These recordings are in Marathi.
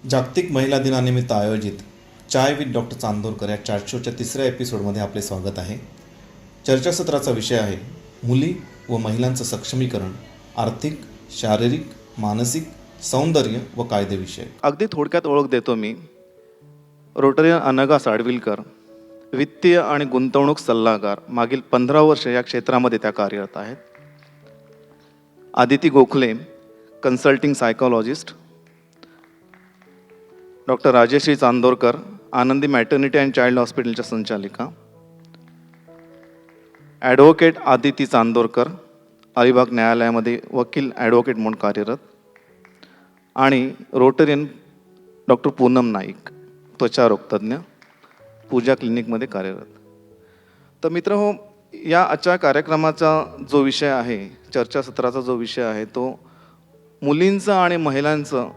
जागतिक महिला दिनानिमित्त आयोजित चाय विथ डॉक्टर चांदोरकर या चॅट शोच्या तिसऱ्या एपिसोडमध्ये आपले स्वागत आहे. चर्चासत्राचा विषय आहे मुली व महिलांचं सक्षमीकरण, आर्थिक, शारीरिक, मानसिक, सौंदर्य व कायदेविषयक. अगदी थोडक्यात ओळख देतो मी. रोटरियन अनघा साडविलकर, वित्तीय आणि गुंतवणूक सल्लागार, मागील 15 वर्ष या क्षेत्रामध्ये त्या कार्यरत आहेत. Aditi Gokhale, consulting psychologist. Doctor Rajashree Chandorkar, Anandi maternity and child हॉस्पिटलच्या संचालिका. ॲडव्होकेट आदिती चांदोरकर, अलिबाग न्यायालयामध्ये वकील ॲडव्होकेट म्हणून कार्यरत. आणि रोटरियन डॉक्टर पूनम नाईक, त्वचारोगतज्ञ, पूजा क्लिनिकमध्ये कार्यरत. तर मित्रहो, या आजच्या कार्यक्रमाचा जो विषय आहे, चर्चासत्राचा जो विषय आहे, तो मुलींचं आणि महिलांचं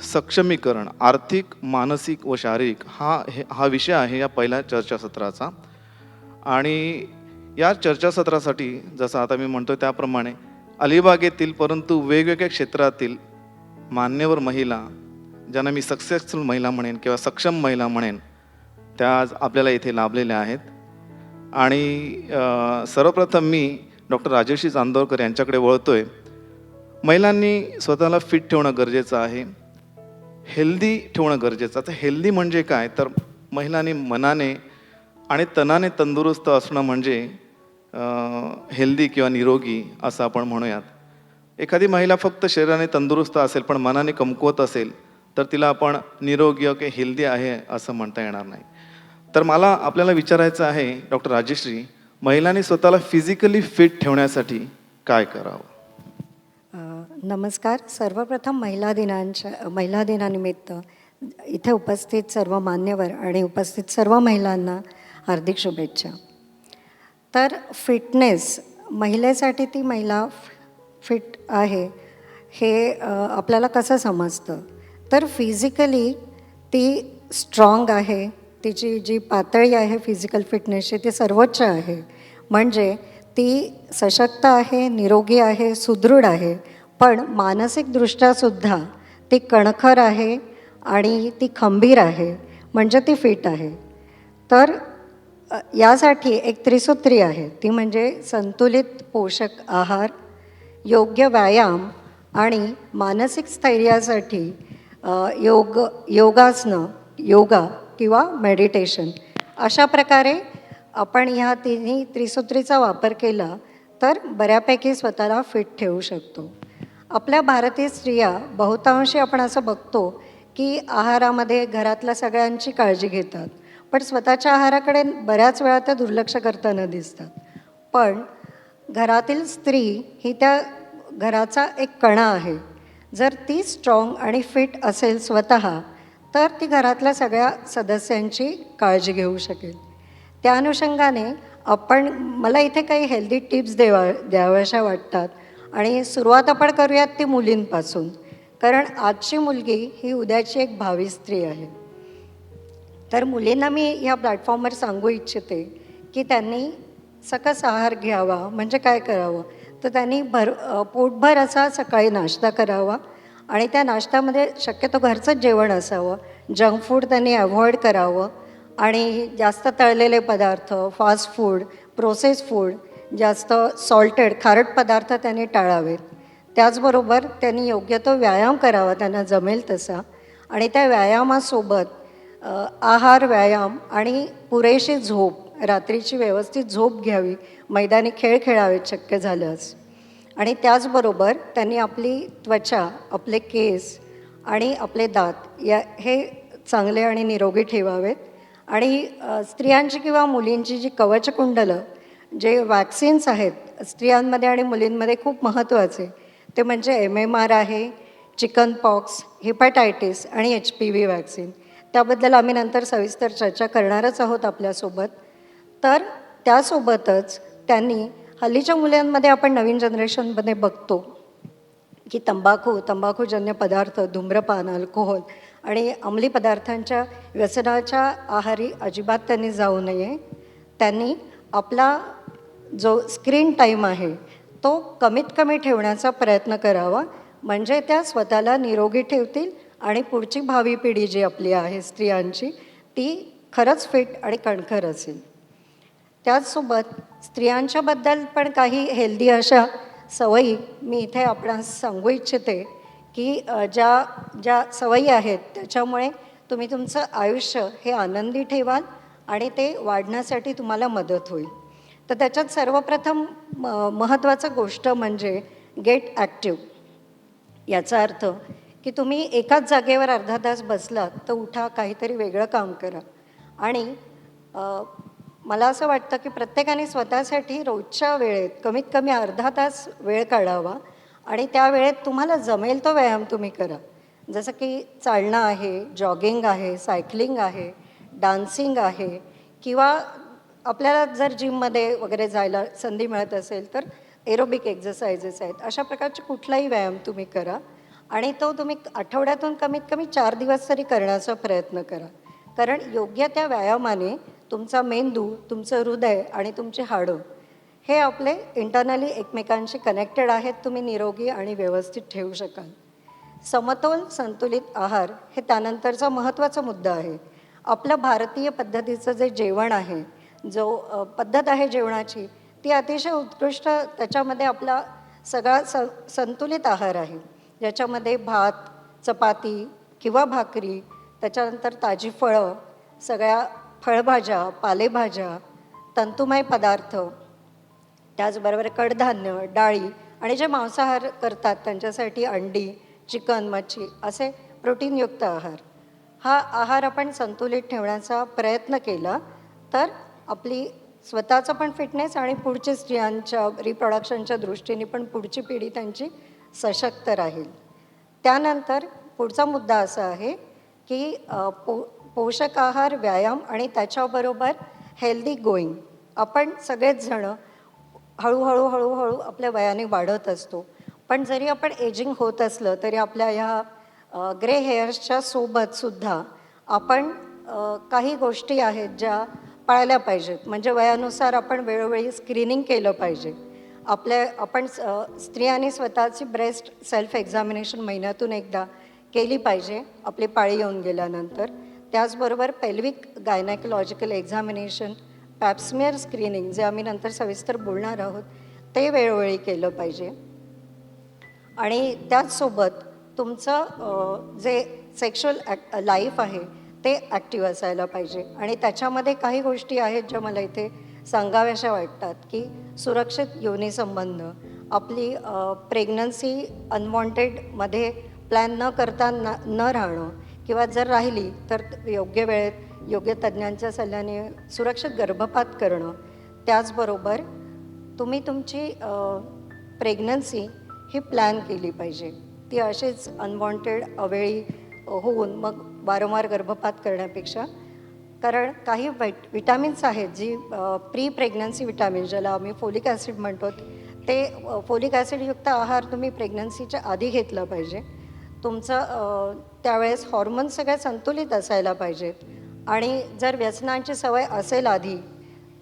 सक्षमीकरण, आर्थिक, मानसिक व शारीरिक हा विषय आहे या पहिल्या चर्चासत्राचा. आणि या चर्चासत्रासाठी जसं आता मी म्हणतो त्याप्रमाणे अलिबाग येथील परंतु वेगवेगळ्या क्षेत्रातील मान्यवर महिला, ज्यांना मी सक्सेसफुल महिला म्हणेन किंवा सक्षम महिला म्हणेन, त्या आज आपल्याला इथे लाभलेल्या आहेत. आणि सर्वप्रथम मी डॉक्टर राजेश्री चांदोरकर यांच्याकडे वळतोय. महिलांनी स्वतःला फिट ठेवणं गरजेचं आहे, हेल्दी ठेवणं गरजेचं. आता हेल्दी म्हणजे काय, तर महिलांनी मनाने आणि तनाने तंदुरुस्त असणं म्हणजे हेल्दी किंवा निरोगी असं आपण म्हणूयात. एखादी महिला फक्त शरीराने तंदुरुस्त असेल पण मनाने कमकुवत असेल तर तिला आपण निरोगी किंवा हेल्दी आहे असं म्हणता येणार नाही. तर मला आपल्याला विचारायचं आहे, डॉक्टर राजेश्री, महिलांनी स्वतःला फिजिकली फिट ठेवण्यासाठी काय करावं? नमस्कार. सर्वप्रथम महिला दिनानिमित्त इथे उपस्थित सर्व मान्यवर आणि उपस्थित सर्व महिलांना हार्दिक शुभेच्छा. तर फिटनेस, महिलेसाठी ती महिला फिट आहे हे आपल्याला कसं समजतं, तर फिजिकली ती स्ट्रॉंग आहे, तिची जी पातळी आहे फिजिकल फिटनेसची ती सर्वोच्च आहे. म्हणजे ती सशक्त आहे, निरोगी आहे, सुदृढ आहे, पण मानसिकदृष्ट्यासुद्धा ती कणखर आहे आणि ती खंबीर आहे, म्हणजे ती फिट आहे. तर यासाठी एक त्रिसूत्री आहे, ती म्हणजे संतुलित पोषक आहार, योग्य व्यायाम आणि मानसिक स्थैर्यासाठी योगा किंवा मेडिटेशन. अशा प्रकारे आपण ह्या तिन्ही त्रिसूत्रीचा वापर केला तर बऱ्यापैकी स्वतःला फिट ठेवू शकतो. आपल्या भारतीय स्त्रिया बहुतांशी आपण असं बघतो की आहारामध्ये घरातल्या सगळ्यांची काळजी घेतात, पण स्वतःच्या आहाराकडे बऱ्याच वेळा त्या दुर्लक्ष करताना दिसतात. पण घरातील स्त्री ही त्या घराचा एक कणा आहे. जर ती स्ट्रॉंग आणि फिट असेल स्वतः तर ती घरातल्या सगळ्या सदस्यांची काळजी घेऊ शकेल. त्या अनुषंगाने मला इथे काही हेल्दी टिप्स द्याव्याशा वाटतात. आणि सुरुवात आपण करूयात ती मुलींपासून, कारण आजची मुलगी ही उद्याची एक भावी स्त्री आहे. तर मुलींना मी ह्या प्लॅटफॉर्मवर सांगू इच्छिते की त्यांनी सकस आहार घ्यावा. म्हणजे काय करावं, तर त्यांनी पोटभर असा सकाळी नाश्ता करावा आणि त्या नाश्त्यामध्ये शक्यतो घरचंच जेवण असावं. जंक फूड त्यांनी अव्हॉइड करावं आणि जास्त तळलेले पदार्थ, फास्ट फूड, प्रोसेस फूड, जास्त सॉल्टेड खारट पदार्थ त्यांनी टाळावेत. त्याचबरोबर त्यांनी योग्य तो व्यायाम करावा त्यांना जमेल तसा. आणि त्या व्यायामासोबत आहार, व्यायाम आणि पुरेशी झोप, रात्रीची व्यवस्थित झोप घ्यावी, मैदानी खेळ खेळावेत शक्य झाल्यास. आणि त्याचबरोबर त्यांनी आपली त्वचा, आपले केस आणि आपले दात हे चांगले आणि निरोगी ठेवावेत. आणि स्त्रियांची किंवा मुलींची जी कवचकुंडलं, जे वॅक्सिन्स आहेत स्त्रियांमध्ये आणि मुलींमध्ये खूप महत्त्वाचे, ते म्हणजे MMR आहे, चिकन पॉक्स, हेपॅटायटिस आणि HPV वॅक्सिन. त्याबद्दल आम्ही नंतर सविस्तर चर्चा करणारच आहोत आपल्यासोबत. तर त्यासोबतच त्यांनी हल्लीच्या मुलांमध्ये आपण नवीन जनरेशनमध्ये बघतो की तंबाखूजन्य पदार्थ, धूम्रपान, अल्कोहोल आणि अंमली पदार्थांच्या व्यसनाच्या आहारी अजिबात त्यांनी जाऊ नये. त्यांनी आपला जो स्क्रीन टाईम आहे तो कमीत कमी ठेवण्याचा प्रयत्न करावा, म्हणजे त्या स्वतःला निरोगी ठेवतील आणि पुढची भावी पिढी जी आपली आहे स्त्रियांची ती खरंच फिट आणि कणखर असेल. त्याचसोबत स्त्रियांच्याबद्दल पण काही हेल्दी अशा सवयी मी इथे आपणास सांगू इच्छिते की ज्या ज्या सवयी आहेत त्याच्यामुळे तुम्ही तुमचं आयुष्य हे आनंदी ठेवाल आणि ते वाढण्यासाठी तुम्हाला मदत होईल. तर त्याच्यात सर्वप्रथम महत्त्वाचं गोष्ट म्हणजे गेट ॲक्टिव्ह. याचा अर्थ की तुम्ही एकाच जागेवर अर्धा तास बसलात तर उठा, काहीतरी वेगळं काम करा. आणि मला असं वाटतं की प्रत्येकाने स्वतःसाठी रोजच्या वेळेत कमीत कमी अर्धा तास वेळ काढावा आणि त्या वेळेत तुम्हाला जमेल तो व्यायाम तुम्ही करा. जसं की चालणं आहे, जॉगिंग आहे, सायकलिंग आहे, डान्सिंग आहे किंवा आपल्याला जर जिममध्ये वगैरे जायला संधी मिळत असेल तर एरोबिक एक्झरसाइजेस आहेत. अशा प्रकारचे कुठलाही व्यायाम तुम्ही करा आणि तो तुम्ही आठवड्यातून कमीत कमी 4 दिवस तरी करण्याचा प्रयत्न करा. कारण योग्य त्या व्यायामाने तुमचा मेंदू, तुमचं हृदय आणि तुमची हाडं हे आपले इंटरनली एकमेकांशी कनेक्टेड आहेत. तुम्ही निरोगी आणि व्यवस्थित ठेवू शकाल. समतोल संतुलित आहार हे त्यानंतरचा महत्त्वाचा मुद्दा आहे. आपलं भारतीय पद्धतीचं जे जेवण आहे, जो पद्धत आहे जेवणाची ती अतिशय उत्कृष्ट. त्याच्यामध्ये आपला सगळा संतुलित आहार आहे, ज्याच्यामध्ये भात, चपाती किंवा भाकरी, त्याच्यानंतर ताजी फळं, सगळ्या फळभाज्या, पालेभाज्या, तंतुमय पदार्थ, त्याचबरोबर कडधान्य, डाळी आणि जे मांसाहार करतात त्यांच्यासाठी अंडी, चिकन, मच्छी असे प्रोटीनयुक्त आहार. हा आहार आपण संतुलित ठेवण्याचा प्रयत्न केला तर आपली स्वतःचा पण फिटनेस आणि पुढच्या स्त्रियांच्या रिप्रोडक्शनच्या दृष्टीने पण पुढची पिढी त्यांची सशक्त राहील. त्यानंतर पुढचा मुद्दा असा आहे की पोषक आहार, व्यायाम आणि त्याच्याबरोबर हेल्दी गोईंग. आपण सगळेच जणं हळूहळू आपल्या वयाने वाढत असतो, पण जरी आपण एजिंग होत असलं तरी आपल्या ह्या ग्रे हेअर्सच्या सोबतसुद्धा आपण काही गोष्टी आहेत ज्या पाळल्या पाहिजेत. म्हणजे वयानुसार आपण वेळोवेळी स्क्रीनिंग केलं पाहिजे. आपण स्त्रियांनी स्वतःची ब्रेस्ट सेल्फ एक्झामिनेशन महिन्यातून एकदा केली पाहिजे आपली पाळी येऊन गेल्यानंतर. त्याचबरोबर पेल्विक गायनॅकोलॉजिकल एक्झामिनेशन, पॅप्समियर स्क्रीनिंग जे आम्ही नंतर सविस्तर बोलणार आहोत ते वेळोवेळी केलं पाहिजे. आणि त्याचसोबत तुमचं जे सेक्शुअल लाईफ आहे ते ॲक्टिव्ह असायला पाहिजे. आणि त्याच्यामध्ये काही गोष्टी आहेत ज्या मला इथे सांगाव्याशा वाटतात की सुरक्षित योनीसंबंध, आपली प्रेग्नन्सी अनवॉन्टेडमध्ये प्लॅन न करता न राहणं किंवा जर राहिली तर योग्य वेळेत योग्य तज्ज्ञांच्या सल्ल्याने सुरक्षित गर्भपात करणं. त्याचबरोबर तुम्ही तुमची प्रेग्नन्सी ही प्लॅन केली पाहिजे. ती अशीच अनवॉन्टेड अवेळी होऊन मग वारंवार गर्भपात करण्यापेक्षा. कारण काही विटॅमिन्स आहेत जी प्री प्रेग्नन्सी विटॅमिन्स ज्याला आम्ही फोलिक ॲसिड म्हणतो ते फोलिक ॲसिडयुक्त आहार तुम्ही प्रेग्नन्सीच्या आधी घेतला पाहिजे. तुमचं त्यावेळेस हॉर्मोन्स सगळे संतुलित असायला पाहिजेत. आणि जर व्यसनांची सवय असेल आधी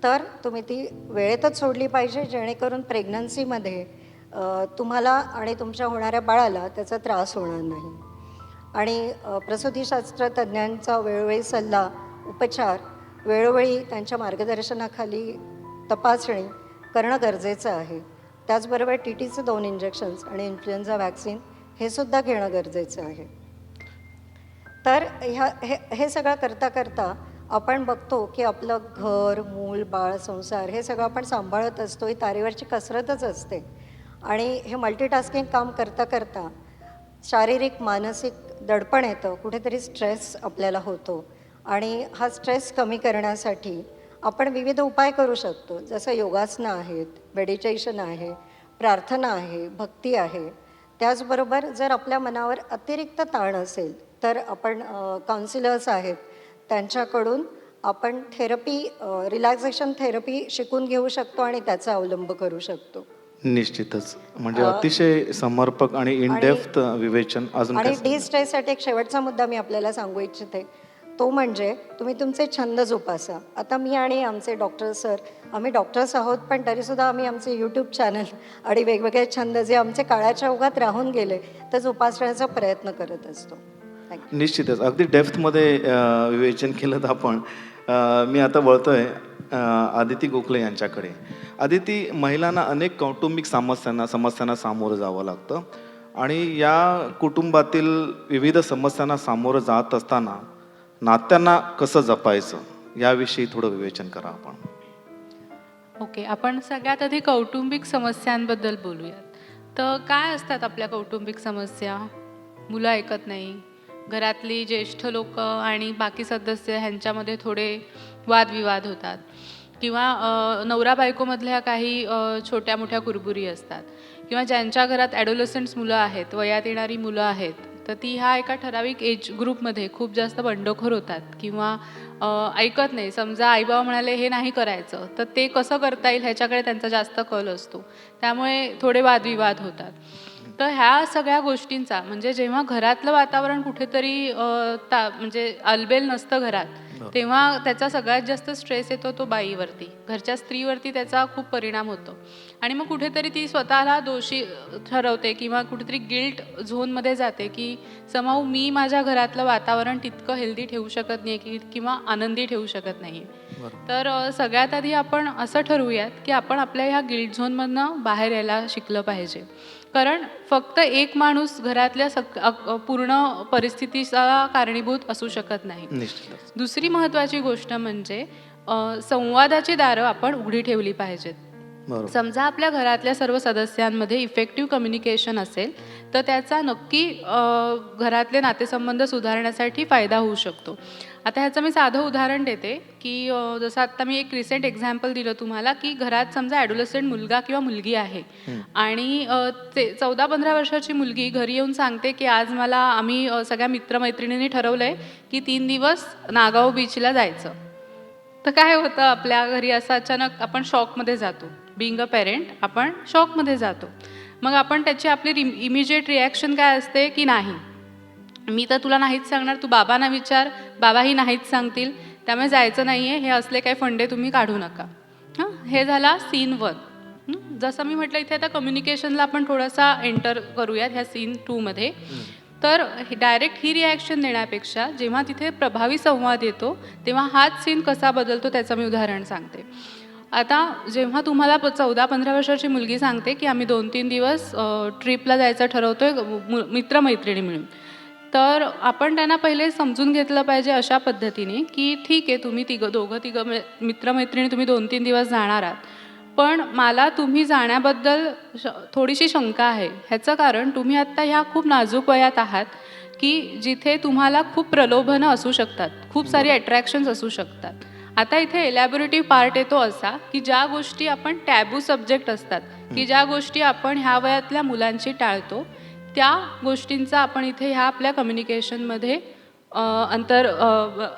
तर तुम्ही ती वेळेतच सोडली पाहिजे, जेणेकरून प्रेग्नन्सीमध्ये तुम्हाला आणि तुमच्या होणाऱ्या बाळाला त्याचा त्रास होणार नाही. आणि प्रसूतीशास्त्र तज्ज्ञांचा वेळोवेळी सल्ला, उपचार, वेळोवेळी त्यांच्या मार्गदर्शनाखाली तपासणी करणं गरजेचं आहे. त्याचबरोबर TTचे 2 इंजेक्शन्स आणि इन्फ्लुएन्झा वॅक्सिन हे सुद्धा घेणं गरजेचं आहे. तर हे सगळं करता करता आपण बघतो की आपलं घर, मूल, बाळ, संसार हे सगळं आपण सांभाळत असतो. ही तारेवरची कसरतच असते. आणि हे मल्टीटास्किंग काम करता करता शारीरिक, मानसिक दडपण येतं, कुठेतरी स्ट्रेस आपल्याला होतो. आणि हा स्ट्रेस कमी करण्यासाठी आपण विविध उपाय करू शकतो. जसं योगासनं आहेत, मेडिटेशन आहे, प्रार्थना आहे, भक्ती आहे. त्याचबरोबर जर आपल्या मनावर अतिरिक्त ताण असेल तर आपण काउन्सिलर्स आहेत त्यांच्याकडून आपण थेरपी, रिलॅक्सेशन थेरपी शिकून घेऊ शकतो आणि त्याचा अवलंब करू शकतो. निश्चितच. म्हणजे अतिशय समर्पक आणि इन डेप्थ विवेचन. अजून आणि डिस्ट्रेससाठी एक शेवटचा मुद्दा मी आपल्याला सांगू इच्छिते. तो म्हणजे तुम्ही तुमचे छंद जोपासा. आता मी आणि आमचे डॉक्टर सर, आम्ही डॉक्टर्स आहोत, पण तरीसुद्धा आम्ही आमचे यूट्यूब चॅनल आणि वेगवेगळे छंद जे आमचे काळाच्या ओघात राहून गेले तर जोपासण्याचा प्रयत्न करत असतो. थँक्यू. निश्चितच अगदी डेप्थमध्ये विवेचन केलं तर आपण मी आता वळतोय आदिती गोखले यांच्याकडे. आदिती, महिलांना अनेक कौटुंबिक समस्यांना सामोरं जावं लागतं आणि या कुटुंबातील विविध समस्यांना सामोरं जात असताना नात्यांना कसं जपायचं याविषयी थोडं विवेचन करा आपण. ओके, आपण सगळ्यात आधी कौटुंबिक समस्यांबद्दल बोलूयात. तर काय असतात आपल्या कौटुंबिक समस्या? मुलं ऐकत नाही, घरातली ज्येष्ठ लोक आणि बाकी सदस्य ह्यांच्यामध्ये थोडे वादविवाद होतात, किंवा नवरा बायकोमधल्या काही छोट्या मोठ्या कुरबुरी असतात, किंवा ज्यांच्या घरात ॲडोलसंट्स मुलं आहेत, वयात येणारी मुलं आहेत, तर ती ह्या एका ठराविक एज ग्रुपमध्ये खूप जास्त बंडखोर होतात किंवा ऐकत नाही. समजा आईबाबा म्हणाले हे नाही करायचं, तर ते कसं करता येईल ह्याच्याकडे त्यांचा जास्त कल असतो, त्यामुळे थोडे वादविवाद होतात. तर ह्या सगळ्या गोष्टींचा म्हणजे जेव्हा घरातलं वातावरण कुठेतरी म्हणजे अलबेल नसतं घरात, तेव्हा त्याचा सगळ्यात जास्त स्ट्रेस येतो तो बाईवरती, घरच्या स्त्रीवरती त्याचा खूप परिणाम होतो. आणि मग कुठेतरी ती स्वतःला दोषी ठरवते किंवा कुठेतरी गिल्ट झोनमध्ये जाते की समाऊ मी माझ्या घरातलं वातावरण तितकं हेल्दी ठेवू शकत नाही किंवा आनंदी ठेवू शकत नाही. तर सगळ्यात आधी आपण असं ठरवूयात की आपण आपल्या ह्या गिल्ट झोनमधनं बाहेर यायला शिकलं पाहिजे. कारण फक्त एक माणूस घरातल्या पूर्ण परिस्थितीचा कारणीभूत असू शकत नाही. निश्चितच. दुसरी महत्त्वाची गोष्ट म्हणजे संवादाची दारं आपण उघडी ठेवली पाहिजेत. बरोबर. समजा आपल्या घरातल्या सर्व सदस्यांमध्ये इफेक्टिव्ह कम्युनिकेशन असेल तर त्याचा नक्की घरातले नातेसंबंध सुधारण्यासाठी फायदा होऊ शकतो. आता ह्याचं मी साधं उदाहरण देते की जसं आत्ता मी एक रिसेंट एक्झाम्पल दिलं तुम्हाला की घरात समजा ॲडोलसंट मुलगा किंवा मुलगी आहे आणि ते 14-15 वर्षाची मुलगी घरी येऊन सांगते की आज आम्ही सगळ्या मित्रमैत्रिणींनी ठरवलं आहे की 3 दिवस नागाव बीचला जायचं. तर काय होतं आपल्या घरी असं अचानक आपण शॉकमध्ये जातो. बिंग अ पेरेंट आपण शॉकमध्ये जातो. मग आपण त्याची आपली इमिजिएट रिॲक्शन काय असते की नाही, मी तर तुला नाहीच सांगणार, तू बाबांना विचार, बाबाही नाहीच सांगतील, त्यामुळे जायचं नाही आहे, हे असले काही फंडे तुम्ही काढू नका. हे झाला सीन 1. जसं मी म्हटलं इथे आता कम्युनिकेशनला आपण थोडासा एंटर करूयात ह्या सीन 2 मध्ये. तर डायरेक्ट ही रिॲक्शन देण्यापेक्षा जेव्हा तिथे प्रभावी संवाद येतो तेव्हा हाच सीन कसा बदलतो त्याचं मी उदाहरण सांगते. आता जेव्हा तुम्हाला 14-15 वर्षाची मुलगी सांगते की आम्ही 2-3 दिवस ट्रिपला जायचं ठरवतोय मित्रमैत्रिणी मिळून, तर आपण त्यांना पहिले समजून घेतलं पाहिजे अशा पद्धतीने की ठीक आहे, तुम्ही दोघं तिघं मित्रमैत्रिणी तुम्ही 2-3 दिवस जाणार आहात, पण मला तुम्ही जाण्याबद्दल थोडीशी शंका आहे. ह्याचं कारण तुम्ही आत्ता ह्या खूप नाजूक वयात आहात की जिथे तुम्हाला खूप प्रलोभनं असू शकतात, खूप सारी अट्रॅक्शन्स असू शकतात. आता इथे एलॅबोरेटिव्ह पार्ट येतो असा की ज्या गोष्टी आपण टॅबू सब्जेक्ट असतात, की ज्या गोष्टी आपण ह्या वयातल्या मुलांची टाळतो, त्या गोष्टींचा आपण इथे ह्या आपल्या कम्युनिकेशनमध्ये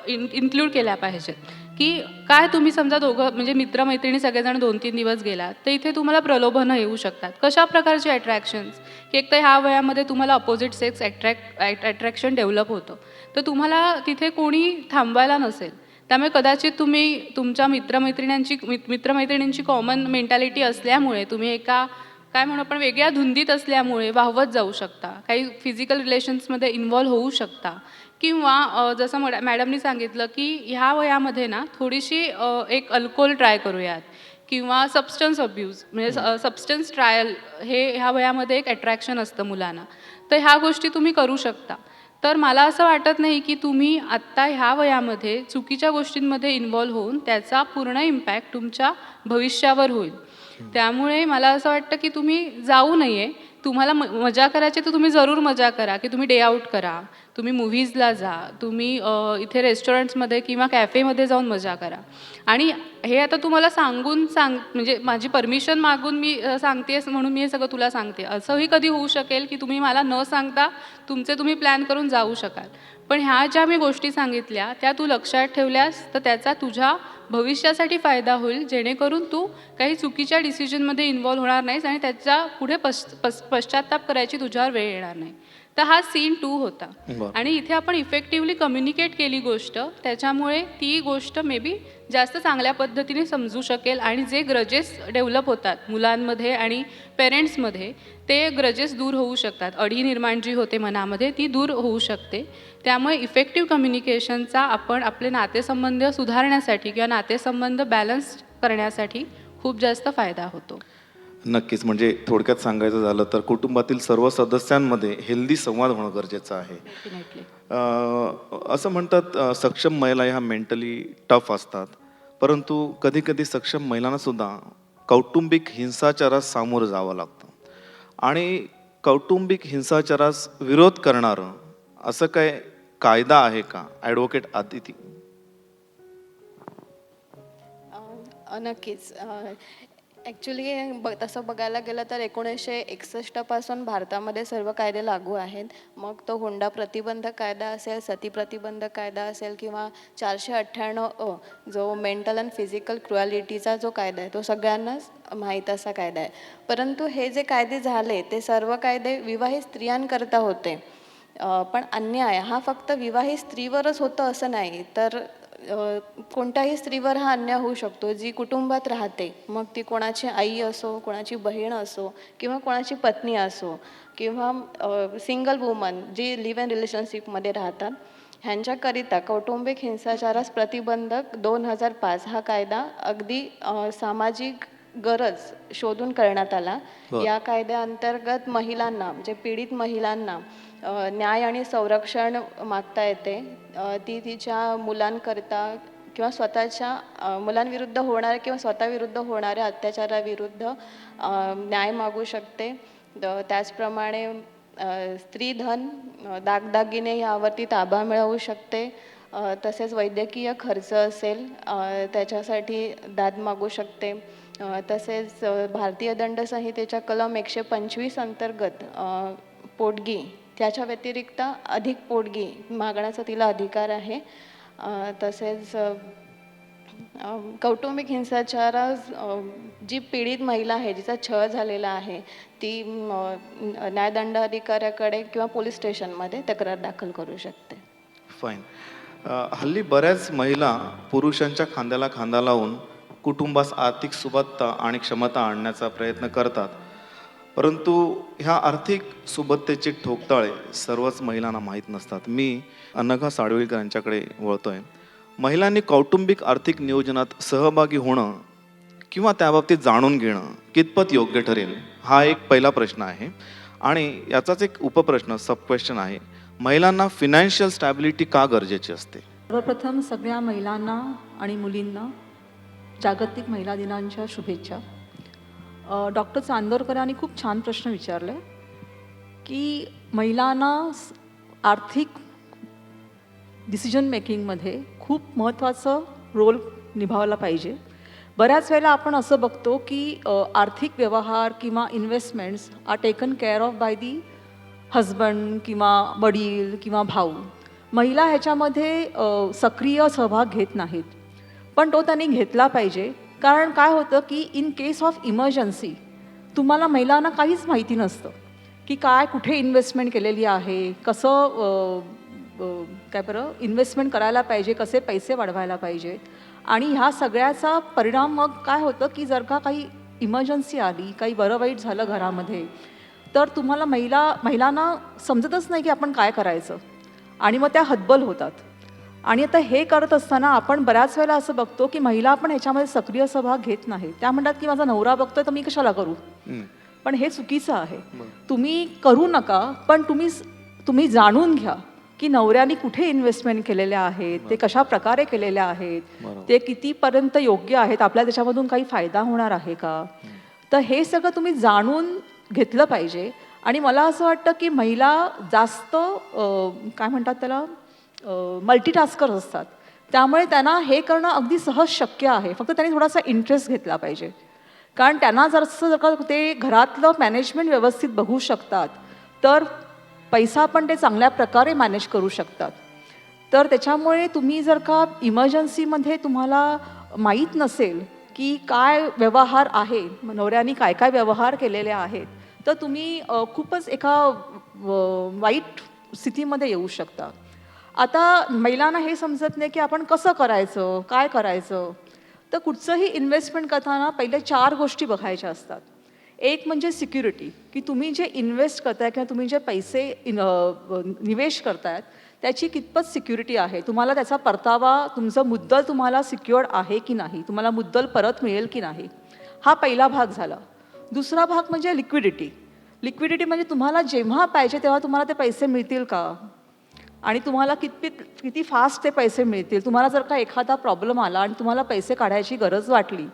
इन्क्लूड केल्या पाहिजेत. की काय तुम्ही समजा दोघं म्हणजे मित्रमैत्रिणी सगळेजण 2-3 दिवस गेलात, तर इथे तुम्हाला प्रलोभनं येऊ शकतात. कशा प्रकारची अट्रॅक्शन्स की एक तर ह्या वयामध्ये तुम्हाला अपोजिट सेक्स अट्रॅक्शन डेव्हलप होतं, तर तुम्हाला तिथे कोणी थांबवायला नसेल, त्यामुळे कदाचित तुम्ही तुमच्या मित्रमैत्रिणींची कॉमन मेंटॅलिटी असल्यामुळे तुम्ही एका काय म्हणू आपण वेगळ्या धुंदीत असल्यामुळे वाहवत जाऊ शकता, काही फिजिकल रिलेशन्समध्ये इन्व्हॉल्व्ह होऊ शकता. किंवा जसं मॅडमनी सांगितलं की ह्या वयामध्ये ना थोडीशी एक अल्कोहोल ट्राय करूयात किंवा सबस्टन्स अब्यूज म्हणजे सबस्टन्स ट्रायल, हे ह्या वयामध्ये एक अट्रॅक्शन असतं मुलांना, तर ह्या गोष्टी तुम्ही करू शकता. तर मला असं वाटत नाही की तुम्ही आत्ता ह्या वयामध्ये चुकीच्या गोष्टींमध्ये इन्व्हॉल्व्ह होऊन त्याचा पूर्ण इम्पॅक्ट तुमच्या भविष्यावर होईल. त्यामुळे मला असं वाटतं की तुम्ही जाऊ नये. तुम्हाला मजा करायची तर तुम्ही जरूर मजा करा, की तुम्ही डे आऊट करा, तुम्ही मूव्हीजला जा, तुम्ही इथे रेस्टॉरंट्समध्ये किंवा कॅफेमध्ये जाऊन मजा करा. आणि हे आता तुम्हाला म्हणजे माझी परमिशन मागून मी सांगते म्हणून मी हे सगळं तुला सांगते, असंही कधी होऊ शकेल की तुम्ही मला न सांगता तुम्ही प्लॅन करून जाऊ शकाल. पण ह्या ज्या मी गोष्टी सांगितल्या त्या तू लक्षात ठेवल्यास तर त्याचा तुझ्या भविष्यासाठी फायदा होईल, जेणेकरून तू काही चुकीच्या डिसिजनमध्ये इन्व्हॉल्व्ह होणार नाहीस आणि त्याचा पुढे पश्चात्ताप करायची तुझ्यावर वेळ येणार नाही. तर हा सीन 2 होता. बरं. आणि इथे आपण इफेक्टिव्हली कम्युनिकेट केली गोष्ट, त्याच्यामुळे ती गोष्ट मे बी जास्त चांगल्या पद्धतीने समजू शकेल आणि जे ग्रजेस डेव्हलप होतात मुलांमध्ये आणि पेरेंट्समध्ये, ते ग्रजेस दूर होऊ शकतात. अढी निर्माण जी होते मनामध्ये ती दूर होऊ शकते. त्यामुळे इफेक्टिव्ह कम्युनिकेशनचा आपण आपले नातेसंबंध सुधारण्यासाठी किंवा नातेसंबंध बॅलन्स करण्यासाठी खूप जास्त फायदा होतो. नक्कीच. म्हणजे थोडक्यात सांगायचं झालं तर कुटुंबातील सर्व सदस्यांमध्ये हेल्दी संवाद होणं गरजेचं आहे. डेफिनेटली. असं म्हणतात सक्षम महिला ह्या मेंटली टफ असतात, परंतु कधीकधी सक्षम महिलांना सुद्धा कौटुंबिक हिंसाचारास सामोरं जावं लागतं. आणि कौटुंबिक हिंसाचारास विरोध करणारं असं काय कायदा आहे का? ॲडव्होकेट आदिती. नक्कीच. ॲक्च्युली तसं बघायला गेलं तर 1961 पासून भारतामध्ये सर्व कायदे लागू आहेत. मग तो हुंडा प्रतिबंधक कायदा असेल, सती प्रतिबंधक कायदा असेल किंवा 498 जो मेंटल अँड फिजिकल क्रुॲलिटीचा जो कायदा आहे तो सगळ्यांनाच माहीत असा कायदा आहे. परंतु हे जे कायदे झाले ते सर्व कायदे विवाहित स्त्रियांकरता होते. पण अन्याय हा फक्त विवाहित स्त्रीवरच होतं असं नाही, तर कोणत्याही स्त्रीवर हा अन्याय होऊ शकतो जी कुटुंबात राहते. मग ती कोणाची आई असो, कोणाची बहीण असो किंवा कोणाची पत्नी असो किंवा सिंगल वुमन जी लिव्ह इन रिलेशनशिपमध्ये राहतात, ह्यांच्याकरिता कौटुंबिक हिंसाचारास प्रतिबंधक 2005 हा कायदा अगदी सामाजिक गरज शोधून करण्यात आला. या कायद्याअंतर्गत महिलांना म्हणजे पीडित महिलांना न्याय आणि संरक्षण मागता येते. ती तिच्या मुलांकरता किंवा स्वतःच्या मुलांविरुद्ध होणाऱ्या किंवा स्वतःविरुद्ध होणाऱ्या अत्याचाराविरुद्ध न्याय मागू शकते. त्याचप्रमाणे स्त्रीधन, दागदागिने यावरती ताबा मिळवू शकते. तसेच वैद्यकीय खर्च असेल त्याच्यासाठी दाद मागू शकते. तसेच भारतीय दंड संहितेच्या कलम 125 अंतर्गत पोटगी त्याच्या व्यतिरिक्त अधिक पोटगी मागण्याचा तिला अधिकार आहे. तसेच कौटुंबिक हिंसाचारास जी पीडित महिला आहे, जिचा छळ झालेला आहे, ती न्यायदंड अधिकाऱ्याकडे किंवा पोलीस स्टेशनमध्ये तक्रार दाखल करू शकते. फाईन. हल्ली बऱ्याच महिला पुरुषांच्या खांद्याला खांदा लावून कुटुंबास आर्थिक सुबत्ता आणि क्षमता आणण्याचा प्रयत्न करतात, परंतु ह्या आर्थिक सुबत्तेचे ठोकताळे सर्वच महिलांना माहीत नसतात. मी अनघा साडवेळकर यांच्याकडे वळतोय. महिलांनी कौटुंबिक आर्थिक नियोजनात सहभागी होणं किंवा त्याबाबतीत जाणून घेणं कितपत योग्य ठरेल, हा एक पहिला प्रश्न आहे. आणि याचाच एक उपप्रश्न सब क्वेश्चन आहे, महिलांना फिनान्शियल स्टॅबिलिटी का गरजेची असते? सर्वप्रथम सगळ्या महिलांना आणि मुलींना जागतिक महिला दिनांच्या शुभेच्छा. डॉक्टर चांदोरकरांनी खूप छान प्रश्न विचारला की महिलांना आर्थिक डिसिजन मेकिंगमध्ये खूप महत्त्वाचं रोल निभावला पाहिजे. बऱ्याच वेळेला आपण असं बघतो की आर्थिक व्यवहार किंवा investments are taken care of by the husband किंवा वडील किंवा भाऊ. महिला ह्याच्यामध्ये सक्रिय सहभाग घेत नाहीत, पण तो त्यांनी घेतला पाहिजे. कारण काय होतं की इन केस ऑफ इमर्जन्सी तुम्हाला महिलांना काहीच माहिती नसतं की काय कुठे इन्व्हेस्टमेंट केलेली आहे, कसं काय बरं इन्व्हेस्टमेंट करायला पाहिजे, कसे पैसे वाढवायला पाहिजे. आणि ह्या सगळ्याचा परिणाम मग काय होतं की जर का काही इमर्जन्सी आली, काही बरं वाईट झालं घरामध्ये, तर तुम्हाला महिलांना समजतच नाही की आपण काय करायचं आणि मग त्या हतबल होतात. आणि आता हे करत असताना आपण बऱ्याच वेळेला असं बघतो की महिला पण ह्याच्यामध्ये सक्रिय सहभाग घेत नाही. त्या म्हणतात की माझा नवरा बघतोय तर मी कशाला करू. पण हे चुकीचं आहे. तुम्ही करू नका, पण तुम्ही जाणून घ्या की नवऱ्याने कुठे इन्व्हेस्टमेंट केलेल्या आहेत, ते कशा प्रकारे केलेल्या आहेत, ते कितीपर्यंत योग्य आहेत, आपल्याला त्याच्यामधून काही फायदा होणार आहे का. तर हे सगळं तुम्ही जाणून घेतलं पाहिजे. आणि मला असं वाटतं की महिला जास्त काय म्हणतात त्याला मल्टीटास्कर असतात, त्यामुळे त्यांना हे करणं अगदी सहज शक्य आहे. फक्त त्यांनी थोडासा इंटरेस्ट घेतला पाहिजे. कारण त्यांना जर का ते घरातलं मॅनेजमेंट व्यवस्थित बघू शकतात तर पैसा पण ते चांगल्या प्रकारे मॅनेज करू शकतात. तर त्याच्यामुळे तुम्ही जर का इमर्जन्सीमध्ये तुम्हाला माहीत नसेल की काय व्यवहार आहे, नवऱ्याने काय काय व्यवहार केलेले आहेत, तर तुम्ही खूपच एका वाईट स्थितीमध्ये येऊ शकता. आता महिलांना हे समजत नाही की आपण कसं करायचं, काय करायचं. तर कुठचंही इन्व्हेस्टमेंट करताना पहिले 4 गोष्टी बघायच्या असतात. एक म्हणजे सिक्युरिटी, की तुम्ही जे इन्व्हेस्ट करताय किंवा तुम्ही जे पैसे निवेश करतायत त्याची कितपत सिक्युरिटी आहे. तुम्हाला त्याचा परतावा, तुमचं मुद्दल तुम्हाला सिक्युअर्ड आहे की नाही, तुम्हाला मुद्दल परत मिळेल की नाही. हा पहिला भाग झाला. दुसरा भाग म्हणजे लिक्विडिटी. लिक्विडिटी म्हणजे तुम्हाला जेव्हा पाहिजे तेव्हा तुम्हाला ते पैसे मिळतील का, आणि तुम्हाला किती फास्ट ते पैसे मिळतील. तुम्हाला जर का एखादा प्रॉब्लेम आला आणि तुम्हाला पैसे काढायची गरज वाटली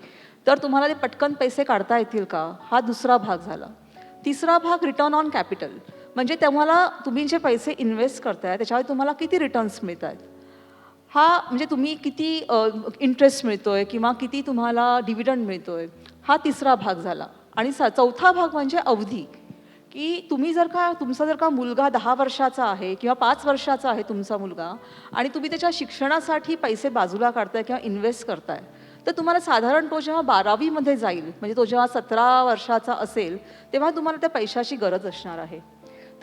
तर तुम्हाला ते पटकन पैसे काढता येतील का, हा दुसरा भाग झाला. तिसरा भाग रिटर्न ऑन कॅपिटल, म्हणजे तुम्हाला तुम्ही जे पैसे इन्व्हेस्ट करताय त्याच्यावर तुम्हाला किती रिटर्न्स मिळत आहेत. हा म्हणजे तुम्ही किती इंटरेस्ट मिळतोय किंवा किती तुम्हाला डिव्हिडंड मिळतोय, हा तिसरा भाग झाला. आणि चौथा भाग म्हणजे अवधी, की तुम्ही तुमचा जर का मुलगा 10 वर्षाचा आहे किंवा 5 वर्षाचा आहे तुमचा मुलगा आणि तुम्ही त्याच्या शिक्षणासाठी पैसे बाजूला काढताय किंवा इन्व्हेस्ट करताय, तर तुम्हाला साधारण तो जेव्हा 12वीमध्ये जाईल, म्हणजे तो जेव्हा 17 वर्षाचा असेल तेव्हा तुम्हाला त्या पैशाची गरज असणार आहे.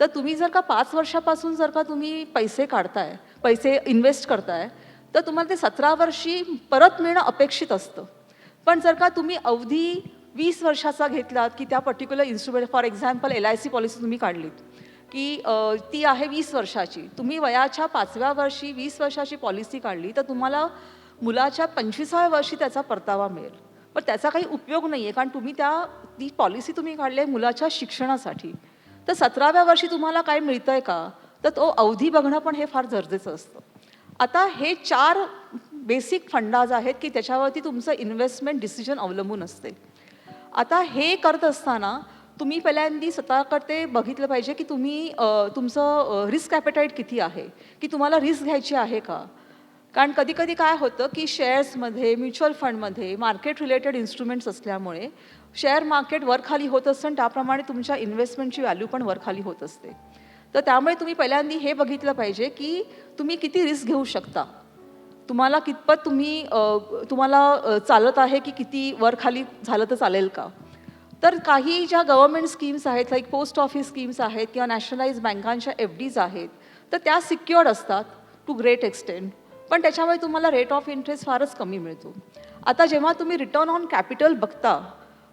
तर तुम्ही जर का 5 वर्षापासून जर का तुम्ही पैसे काढताय, पैसे इन्व्हेस्ट करताय, तर तुम्हाला ते 17 वर्षी परत मिळणं अपेक्षित असतं. पण जर का तुम्ही अवधी 20 वर्षाचा घेतलात, की त्या particular instrument, for example LIC policy तुम्ही काढलीत की ती आहे 20 वर्षाची, तुम्ही वयाच्या 5व्या वर्षी 20 वर्षाची पॉलिसी काढली तर तुम्हाला मुलाच्या 25व्या वर्षी त्याचा परतावा मिळेल. पण त्याचा काही उपयोग नाही आहे, कारण तुम्ही ती पॉलिसी तुम्ही काढली आहे मुलाच्या शिक्षणासाठी. तर 17व्या वर्षी तुम्हाला काय मिळतंय का, तर तो अवधी बघणं पण हे फार गरजेचं असतं. आता हे 4 बेसिक फंडाज आहेत की त्याच्यावरती तुमचं इन्व्हेस्टमेंट डिसिजन अवलंबून असते. आता हे करत असताना तुम्ही पहिल्यांदा स्वतःकडे बघितलं पाहिजे की तुम्ही तुमचं रिस्क ॲपेटाईट किती आहे, की तुम्हाला रिस्क घ्यायची आहे का. कारण कधीकधी काय होतं की शेअर्समध्ये, म्युच्युअल फंडमध्ये मार्केट रिलेटेड इन्स्ट्रुमेंट्स असल्यामुळे शेअर मार्केट वरखाली होत असतं आणि त्याप्रमाणे तुमच्या इन्व्हेस्टमेंटची व्हॅल्यू पण वरखाली होत असते. तर त्यामुळे तुम्ही पहिल्यांदा हे बघितलं पाहिजे की तुम्ही किती रिस्क घेऊ शकता, तुम्हाला कितपत तुम्हाला चालत आहे की किती वरखाली झालं तर चालेल का. तर काही ज्या गव्हर्नमेंट स्कीम्स आहेत, लाईक पोस्ट ऑफिस स्कीम्स आहेत किंवा नॅशनलाइज बँकांच्या FDs आहेत, तर त्या सिक्युअर्ड असतात टू ग्रेट एक्सटेंट, पण त्याच्यामुळे तुम्हाला रेट ऑफ इंटरेस्ट फारच कमी मिळतो. आता जेव्हा तुम्ही रिटर्न ऑन कॅपिटल बघता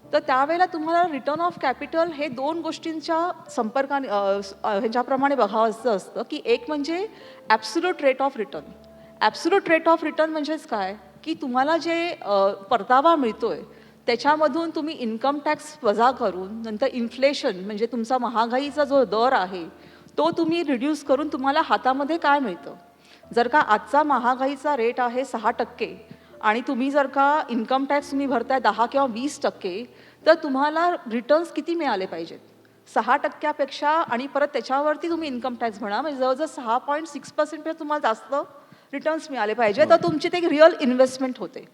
तर त्यावेळेला तुम्हाला रिटर्न ऑफ कॅपिटल हे 2 गोष्टींच्या संपर्काने ह्याच्याप्रमाणे बघावं असतं, की एक म्हणजे absolute rate of return. Absolute rate of return म्हणजेच काय, की तुम्हाला जे परतावा मिळतोय त्याच्यामधून तुम्ही इन्कम टॅक्स वजा करून नंतर इन्फ्लेशन म्हणजे तुमचा महागाईचा जो दर आहे तो तुम्ही रिड्यूस करून तुम्हाला हातामध्ये काय मिळतं. जर का आजचा महागाईचा रेट आहे 6% आणि तुम्ही जर का इन्कम टॅक्स तुम्ही भरताय 10 किंवा 20%, तर तुम्हाला रिटर्न्स किती मिळाले पाहिजेत 6%पेक्षा, आणि परत त्याच्यावरती तुम्ही इन्कम टॅक्स भरा, म्हणजे जवळजवळ 6.6% तुम्हाला जास्त रिटर्न्स मिळाले पाहिजे, तर तुमची ते रिअल इन्व्हेस्टमेंट होते.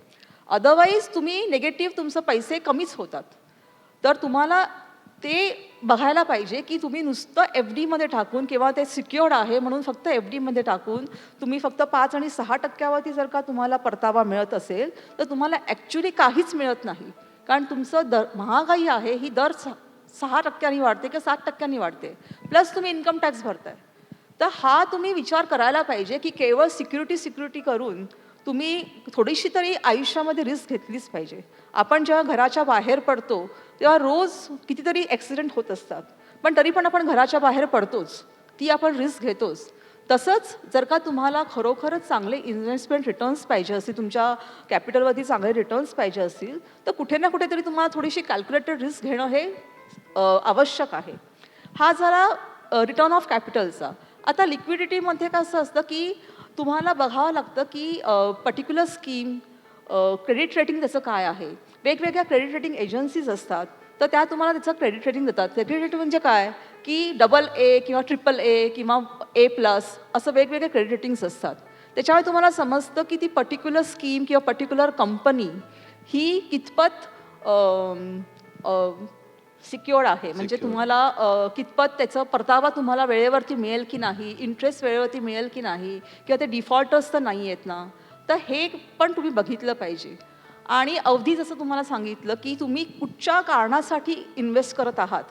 अदरवाईज तुम्ही निगेटिव्ह तुमचं पैसे कमीच होतात. तर तुम्हाला ते बघायला पाहिजे की तुम्ही नुसतं FDमध्ये टाकून किंवा ते सिक्युअर्ड आहे म्हणून फक्त FDमध्ये टाकून तुम्ही फक्त 5 आणि 6%वरती जर का तुम्हाला परतावा मिळत असेल तर तुम्हाला ॲक्च्युली काहीच मिळत नाही. कारण तुमचं महागाई आहे ही दर 6% वाढते किंवा 7% वाढते, प्लस तुम्ही इन्कम टॅक्स भरताय. तर हा तुम्ही विचार करायला पाहिजे की केवळ सिक्युरिटी करून तुम्ही थोडीशी तरी आयुष्यामध्ये रिस्क घेतलीच पाहिजे. आपण जेव्हा घराच्या बाहेर पडतो तेव्हा रोज कितीतरी ॲक्सिडेंट होत असतात, पण तरी पण आपण घराच्या बाहेर पडतोच, ती आपण रिस्क घेतोच. तसंच जर का तुम्हाला खरोखरच चांगले इन्व्हेस्टमेंट रिटर्न्स पाहिजे असतील, तुमच्या कॅपिटलवरती चांगले रिटर्न्स पाहिजे असतील, तर कुठे ना कुठेतरी तुम्हाला थोडीशी कॅल्क्युलेटेड रिस्क घेणं हे आवश्यक आहे. हा झाला रिटर्न ऑफ कॅपिटलचा. आता लिक्विडिटीमध्ये कसं असतं की तुम्हाला बघावं लागतं की पर्टिक्युलर स्कीम क्रेडिट रेटिंग त्याचं काय आहे. वेगवेगळ्या क्रेडिट रेटिंग एजन्सीज असतात, तर त्या तुम्हाला त्याचं क्रेडिट रेटिंग देतात. क्रेडिट रेटिंग म्हणजे काय की AA किंवा AAA किंवा A+ असं वेगवेगळे क्रेडिट रेटिंग्स असतात. त्याच्यामुळे तुम्हाला समजतं की ती पर्टिक्युलर स्कीम किंवा पर्टिक्युलर कंपनी ही कितपत सिक्युअर्ड आहे, म्हणजे तुम्हाला कितपत त्याचा परतावा तुम्हाला वेळेवरती मिळेल की नाही, इंटरेस्ट वेळेवरती मिळेल की नाही, किंवा ते डिफॉल्टर्स तर नाही आहेत ना. तर हे पण तुम्ही बघितलं पाहिजे. आणि अवधी जसं तुम्हाला सांगितलं की तुम्ही कुठच्या कारणासाठी इन्व्हेस्ट करत आहात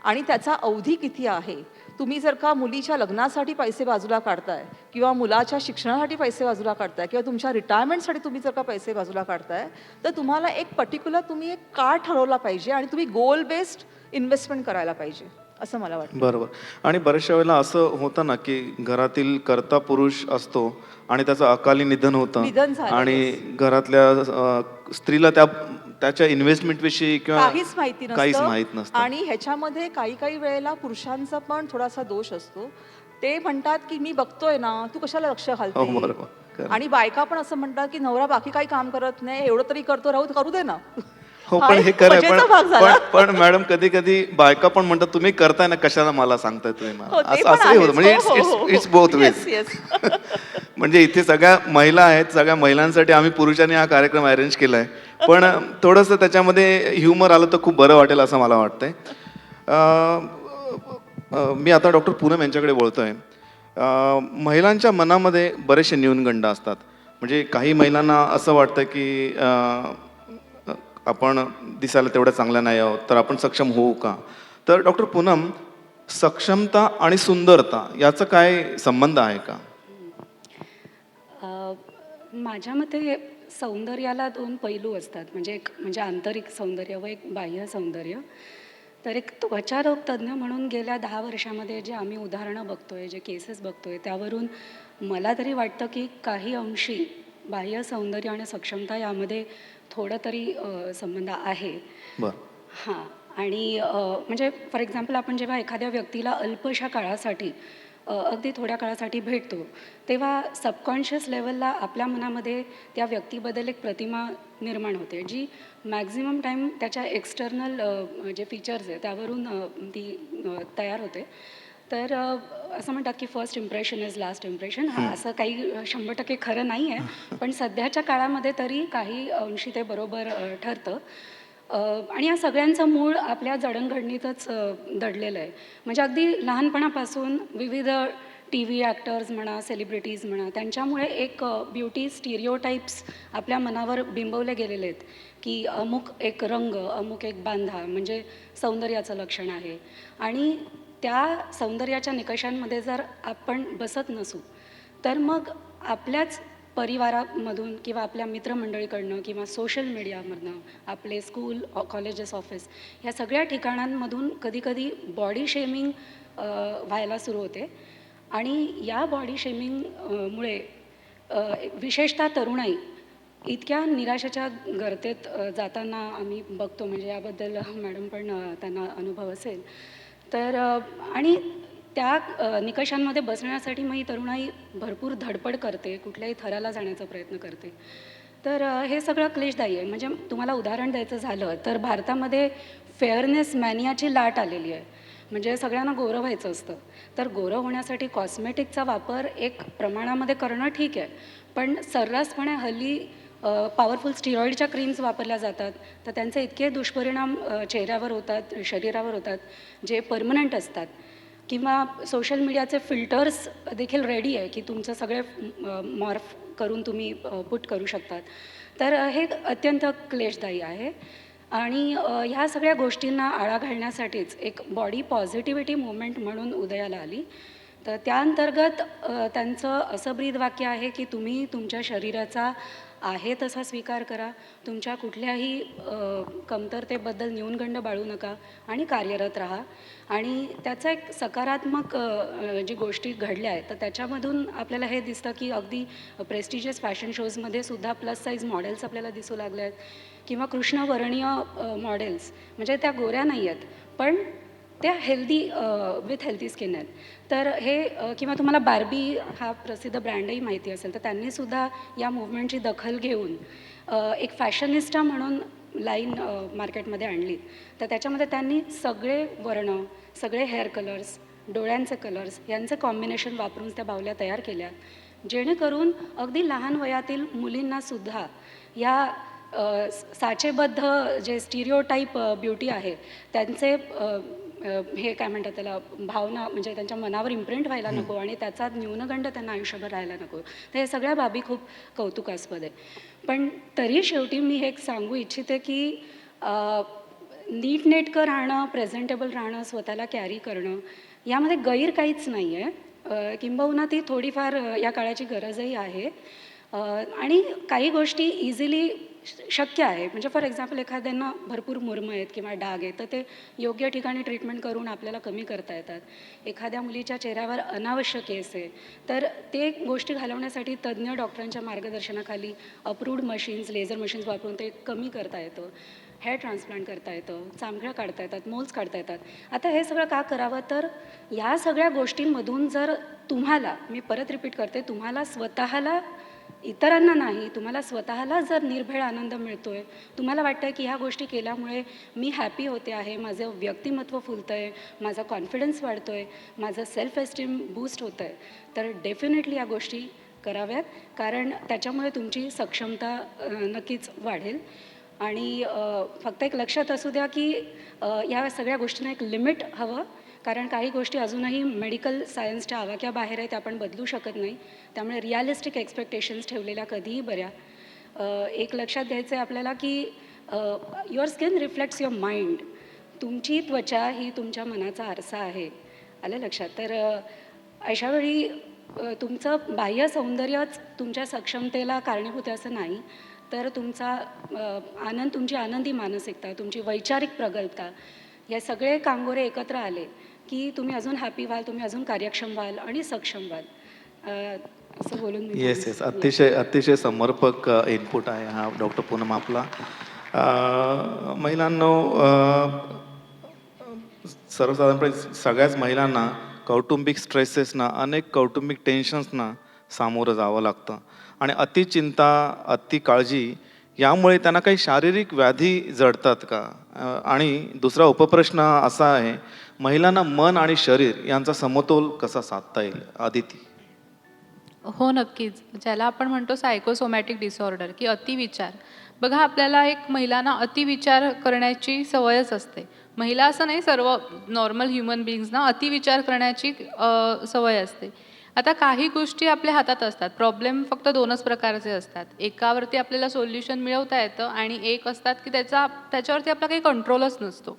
आणि त्याचा अवधी किती आहे. तुम्ही जर का मुलीच्या लग्नासाठी पैसे बाजूला काढताय किंवा मुलाच्या शिक्षणासाठी पैसे बाजूला काढताय किंवा तुमच्या रिटायरमेंटसाठी तुम्ही जर का पैसे बाजूला काढताय, तर तुम्हाला एक पर्टिक्युलर तुम्ही एक काळ ठरवला पाहिजे आणि तुम्ही गोल बेस्ड इन्व्हेस्टमेंट करायला पाहिजे असं मला वाटतं. बरोबर. आणि बऱ्याचशा वेळेला असं होतं ना की घरातील कर्ता पुरुष असतो आणि त्याचं अकाली निधन होतं निधन झालं, आणि घरातल्या स्त्रीला त्याच्या इन्व्हेस्टमेंट विषयी किंवा काहीच माहिती काहीच माहित नसतं. आणि ह्याच्यामध्ये काही वेळेला पुरुषांचा पण थोडासा दोष असतो. ते म्हणतात की मी बघतोय ना, तू कशाला लक्ष हो, घालते. बरोबर. खरं. आणि बायका पण असं म्हणतात की नवरा बाकी काही काम करत नाही, एवढं तरी करतो, करू दे ना. हो, हा पण एक हे खरं आहे. मजेचा भाग झाला. पण मॅडम कधी कधी बायका पण म्हणतात तुम्ही करताय ना, कशाला मला सांगताय तुम्ही हो, मला. ते असं पण असंही होतं. आहेच. म्हणजे हो, हो, हो. It's both ways. Yes, yes. म्हणजे इथे सगळ्या महिला आहेत, सगळ्या महिलांसाठी आम्ही पुरुषांनी हा कार्यक्रम अरेंज केलाय. पण थोडंसं त्याच्यामध्ये ह्युमर आलं तर खूप बरं वाटेल असं मला वाटतंय. मी आता डॉक्टर पूनम यांच्याकडे बोलतोय. महिलांच्या मनामध्ये बरेचसे न्यूनगंड असतात. म्हणजे काही महिलांना असं वाटतं की आपण दिसायला तेवढ्या चांगल्या नाही आहोत, तर आपण सक्षम होऊ का. तर डॉक्टर पूनम, सक्षमता आणि सुंदरता याचा काय संबंध आहे का? माझ्या मते सौंदर्याला 2 पैलू असतात. म्हणजे आंतरिक सौंदर्य व एक बाह्य सौंदर्य. तर एक त्वचारोग तज्ज्ञ म्हणून गेल्या 10 वर्षामध्ये जे आम्ही उदाहरणं बघतोय, जे केसेस बघतोय, त्यावरून मला तरी वाटतं की काही अंशी बाह्य सौंदर्य आणि सक्षमता यामध्ये थोडं तरी संबंध आहे. बरं. हां. आणि म्हणजे फॉर एक्झाम्पल आपण जेव्हा एखाद्या व्यक्तीला अल्पशा काळासाठी अगदी थोड्या काळासाठी भेटतो, तेव्हा सबकॉन्शियस लेवलला आपल्या मनामध्ये त्या व्यक्तीबद्दल एक प्रतिमा निर्माण होते, जी मॅक्झिमम टाईम त्याच्या एक्सटर्नल जे फीचर्स आहे त्यावरून ती तयार होते. तर असं म्हणतात की first impression is last impression. असं काही 100% खरं नाही आहे, पण सध्याच्या काळामध्ये तरी काही अंशी ते बरोबर ठरतं. आणि या सगळ्यांचं मूळ आपल्या जडणघडणीतच दडलेलं आहे. म्हणजे अगदी लहानपणापासून विविध TV ॲक्टर्स म्हणा, सेलिब्रिटीज म्हणा, त्यांच्यामुळे एक ब्युटी स्टिरिओटाईप्स आपल्या मनावर बिंबवले गेलेले आहेत की अमुक एक रंग, अमुक एक बांधा म्हणजे सौंदर्याचं लक्षण आहे. आणि त्या सौंदर्याच्या निकषांमध्ये जर आपण बसत नसू, तर मग आपल्याच परिवारामधून किंवा आपल्या मित्रमंडळीकडनं किंवा सोशल मीडियामधनं, आपले स्कूल, कॉलेजेस, ऑफिस ह्या सगळ्या ठिकाणांमधून कधीकधी बॉडी शेमिंग व्हायला सुरू होते. आणि या बॉडी शेमिंगमुळे विशेषतः तरुणाई इतक्या निराशेच्या गर्तेत जाताना आम्ही बघतो. म्हणजे याबद्दल मॅडम पण त्यांना अनुभव असेल. तर आणि त्या निकषांमध्ये बसण्यासाठी मग ही तरुणाई भरपूर धडपड करते, कुठल्याही थराला जाण्याचा प्रयत्न करते. तर हे सगळं क्लेशदायी आहे. म्हणजे तुम्हाला उदाहरण द्यायचं झालं तर भारतामध्ये फेअरनेस मॅनियाची लाट आलेली आहे. म्हणजे सगळ्यांना गोरं व्हायचं असतं. तर गोरं होण्यासाठी कॉस्मेटिकचा वापर एक प्रमाणामध्ये करणं ठीक आहे, पण सर्रासपणे हल्ली पॉवरफुल स्टिरॉइडच्या क्रीम्स वापरल्या जातात. तर त्यांचे इतके दुष्परिणाम चेहऱ्यावर होतात, शरीरावर होतात, जे परमनंट असतात. किंवा सोशल मीडियाचे फिल्टर्स देखील रेडी आहे की तुमचं सगळे मॉर्फ करून तुम्ही पुट करू शकतात. तर हे अत्यंत क्लेशदायी आहे. आणि ह्या सगळ्या गोष्टींना आळा घालण्यासाठीच एक बॉडी पॉझिटिव्हिटी मुवमेंट म्हणून उदयाला आली. तर त्या अंतर्गत त्यांचं असं ब्रीद वाक्य आहे की तुम्ही तुमच्या शरीराचा आहे तसा स्वीकार करा, तुमच्या कुठल्याही कमतरतेबद्दल न्यूनगंड बाळगू नका आणि कार्यरत राहा. आणि त्याचा एक सकारात्मक जी गोष्टी घडल्या आहेत, तर त्याच्यामधून आपल्याला हे दिसतं की अगदी प्रेस्टिजियस फॅशन शोजमध्ये सुद्धा प्लस साईज मॉडेल्स आपल्याला दिसू लागले आहेत किंवा कृष्णवर्णीय मॉडेल्स. म्हणजे त्या गोऱ्या नाही आहेत, पण त्या हेल्दी विथ हेल्दी स्किन आहेत. तर हे किंवा तुम्हाला बार्बी हा प्रसिद्ध ब्रँडही माहिती असेल, तर त्यांनीसुद्धा या मूव्हमेंटची दखल घेऊन एक फॅशनिस्टा म्हणून लाईन मार्केटमध्ये आणली. तर त्याच्यामध्ये त्यांनी सगळे वर्ण, सगळे हेअर कलर्स, डोळ्यांचे कलर्स यांचं कॉम्बिनेशन वापरून त्या बावल्या तयार केल्या, जेणेकरून अगदी लहान वयातील मुलींनासुद्धा या साचेबद्ध जे स्टिरिओटाईप ब्युटी आहे त्यांचे हे काय म्हणतात त्याला भावना, म्हणजे त्यांच्या मनावर इम्प्रिंट व्हायला नको आणि त्याचा न्यूनगंड त्यांना आयुष्यभर राहायला नको. तर हे सगळ्या बाबी खूप कौतुकास्पद आहे. पण तरी शेवटी मी हे सांगू इच्छिते की नीटनेटकं राहणं, प्रेझेंटेबल राहणं, स्वतःला कॅरी करणं यामध्ये गैर काहीच नाही आहे. किंबहुना ती थोडीफार या काळाची गरजही आहे. आणि काही गोष्टी इझिली शक्य आहे. म्हणजे फॉर एक्झाम्पल एखाद्यांना भरपूर मुरमं आहेत किंवा डाग आहेत, तर ते योग्य ठिकाणी ट्रीटमेंट करून आपल्याला कमी करता येतात. एखाद्या मुलीच्या चेहऱ्यावर अनावश्यक केस आहे, तर ते गोष्टी घालवण्यासाठी तज्ज्ञ डॉक्टरांच्या मार्गदर्शनाखाली अप्रूव्ड मशीन्स, लेझर मशीन्स वापरून ते कमी करता येतं. हेअर ट्रान्सप्लांट करता येतं, चामखळ्या काढता येतात, मोल्स काढता येतात. आता हे सगळं का करावं, तर या सगळ्या गोष्टींमधून जर तुम्हाला, मी परत रिपीट करते, तुम्हाला स्वतःला, इतरांना नाही, तुम्हाला स्वतःला जर निर्भेळ आनंद मिळतो आहे, तुम्हाला वाटतं आहे की ह्या गोष्टी केल्यामुळे मी हॅपी होते आहे, माझं व्यक्तिमत्व फुलतं आहे, माझा कॉन्फिडन्स वाढतो आहे, माझं सेल्फ एस्टीम बूस्ट होतं आहे, तर डेफिनेटली या गोष्टी कराव्यात. कारण त्याच्यामुळे तुमची सक्षमता नक्कीच वाढेल. आणि फक्त एक लक्षात असू द्या की या सगळ्या गोष्टींना एक लिमिट हवं. कारण काही गोष्टी अजूनही मेडिकल सायन्सच्या आवाक्याबाहेर आहेत, आपण बदलू शकत नाही. त्यामुळे रिअलिस्टिक एक्सपेक्टेशन्स ठेवलेल्या कधीही बऱ्या. एक लक्षात घ्यायचं आहे आपल्याला की your skin reflects your mind. तुमची त्वचा ही तुमच्या मनाचा आरसा आहे. आलं लक्षात? तर अशावेळी तुमचं बाह्य सौंदर्यच तुमच्या सक्षमतेला कारणीभूत आहे असं नाही, तर तुमचा आनंद, तुमची आनंदी मानसिकता, तुमची वैचारिक प्रगल्भता, या सगळे कांगोरे एकत्र आले की तुम्ही अजून हॅपी व्हाल, तुम्ही अजून कार्यक्षम व्हाल आणि सक्षम व्हाल. असं बोलून मी येस. अतिशय समर्पक इनपुट आहे हा डॉक्टर पूनम आपला. महिलांनो, सर्वसाधारणपणे सगळ्याच महिलांना कौटुंबिक स्ट्रेसेसना, अनेक कौटुंबिक टेन्शन्सना सामोरं जावं लागतं. आणि अतिचिंता, अति काळजी यामुळे त्यांना काही शारीरिक व्याधी जडतात का? आणि दुसरा उपप्रश्न असा आहे, महिलांना मन आणि शरीर यांचा समतोल कसा साधता येईल? आदिती. हो, नक्कीच. ज्याला आपण म्हणतो सायकोसोमॅटिक डिसऑर्डर की अतिविचार. बघा, आपल्याला एक महिलांना अतिविचार करण्याची सवयच असते. महिला असं नाही, सर्व नॉर्मल ह्युमन बिईंग्सना अतिविचार करण्याची सवय असते. आता काही गोष्टी आपल्या हातात असतात. प्रॉब्लेम फक्त 2च प्रकारचे असतात. एकावरती आपल्याला सोल्युशन मिळवता येतं आणि एक असतात की त्याच्यावरती आपला काही कंट्रोलच नसतो.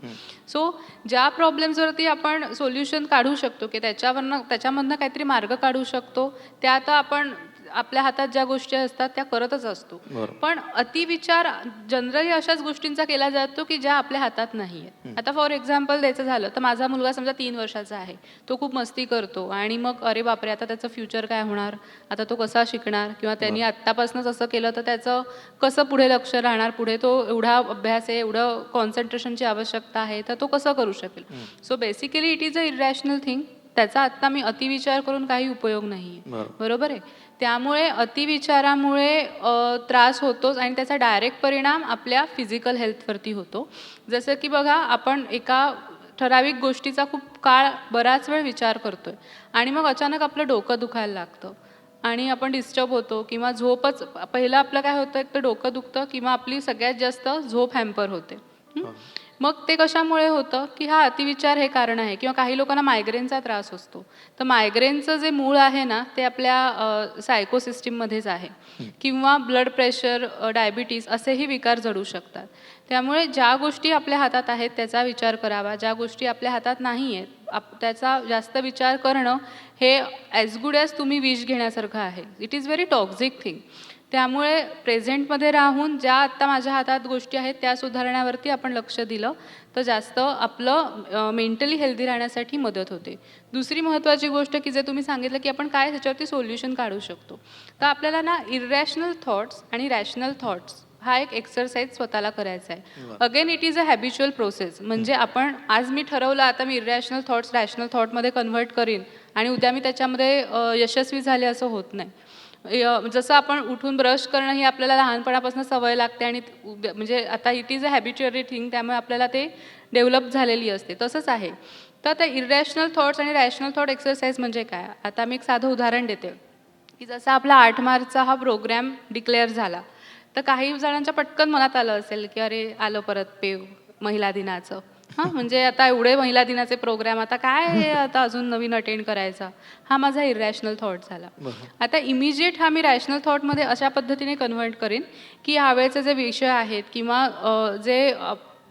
सो ज्या प्रॉब्लेम्सवरती आपण सोल्युशन काढू शकतो की त्याच्यामधनं काहीतरी मार्ग काढू शकतो, त्या आता आपण आपल्या हातात ज्या गोष्टी असतात त्या करतच असतो. पण अतिविचार जनरली अशाच गोष्टींचा केला जातो की ज्या आपल्या हातात नाही आहेत. आता फॉर एक्झाम्पल द्यायचं झालं तर माझा मुलगा समजा 3 वर्षाचा आहे, तो खूप मस्ती करतो आणि मग अरे बापरे, आता त्याचं फ्युचर काय होणार, आता तो कसा शिकणार, किंवा त्यांनी आत्तापासूनच असं केलं तर त्याचं कसं पुढे लक्ष राहणार, पुढे तो एवढा अभ्यास आहे, एवढं कॉन्सन्ट्रेशनची आवश्यकता आहे, तर तो कसं करू शकेल. So basically it is a irrational thing. त्याचा आत्ता मी अतिविचार करून काही उपयोग नाही आहे. बरोबर आहे. त्यामुळे अतिविचारामुळे त्रास होतोच आणि त्याचा डायरेक्ट परिणाम आपल्या फिजिकल हेल्थवरती होतो. जसं की बघा, आपण एका ठराविक गोष्टीचा खूप बराच वेळ विचार करतोय आणि मग अचानक आपलं डोकं दुखायला लागतं आणि आपण डिस्टर्ब होतो किंवा झोपच, पहिलं आपलं काय होतं, एक तर डोकं दुखतं किंवा आपली सगळ्यात जास्त झोप हॅम्पर होते. मग ते कशामुळे होतं की हा अतिविचार हे कारण आहे. किंवा काही लोकांना मायग्रेनचा त्रास असतो, तर मायग्रेनचं जे मूळ आहे ना ते आपल्या सायको सिस्टीममध्येच आहे. किंवा ब्लड प्रेशर, डायबिटीज असेही विकार जडू शकतात. त्यामुळे ज्या गोष्टी आपल्या हातात आहेत त्याचा विचार करावा, ज्या गोष्टी आपल्या हातात नाही आहेत त्याचा जास्त विचार करणं हे ॲज गुड ॲज तुम्ही विष घेण्यासारखं आहे. It is very toxic thing. त्यामुळे प्रेझेंटमध्ये राहून ज्या आत्ता माझ्या हातात गोष्टी आहेत त्या सुधारण्यावरती आपण लक्ष दिलं तर जास्त आपलं मेंटली हेल्दी राहण्यासाठी मदत होते. दुसरी महत्त्वाची गोष्ट की जे तुम्ही सांगितलं की आपण काय त्याच्यावरती सोल्युशन काढू शकतो, तर आपल्याला ना इरॅशनल थॉट्स आणि रॅशनल थॉट्स हा एक एक्सरसाइज स्वतःला करायचा आहे. Again it is a habitual process. म्हणजे आपण आज मी ठरवलं आता मी इरॅशनल थॉट्स रॅशनल थॉटमध्ये कन्व्हर्ट करीन आणि उद्या मी त्याच्यामध्ये यशस्वी झाले असं होत नाही. जसं आपण उठून ब्रश करणं ही आपल्याला लहानपणापासून सवय लागते आणि म्हणजे आता इट इज अ हॅबिच्युअरी थिंग, त्यामुळे आपल्याला ते डेव्हलप झालेली असते. तसंच आहे. तर त्या इरॅशनल थॉट्स आणि रॅशनल थॉट एक्सरसाइज म्हणजे काय, आता मी एक साधं उदाहरण देते की जसं आपला 8 मार्चचा हा प्रोग्रॅम डिक्लेअर झाला तर काही जणांच्या पटकन मनात आलं असेल की अरे आलं परत पेव महिला दिनाचं. म्हणजे आता एवढे महिला दिनाचे प्रोग्राम, आता काय आता अजून नवीन अटेंड करायचा. हा माझा इरॅशनल थॉट झाला. आता इमिजिएट हा मी रॅशनल थॉटमध्ये अशा पद्धतीने कन्व्हर्ट करीन की ह्यावेळेचे जे विषय आहेत किंवा जे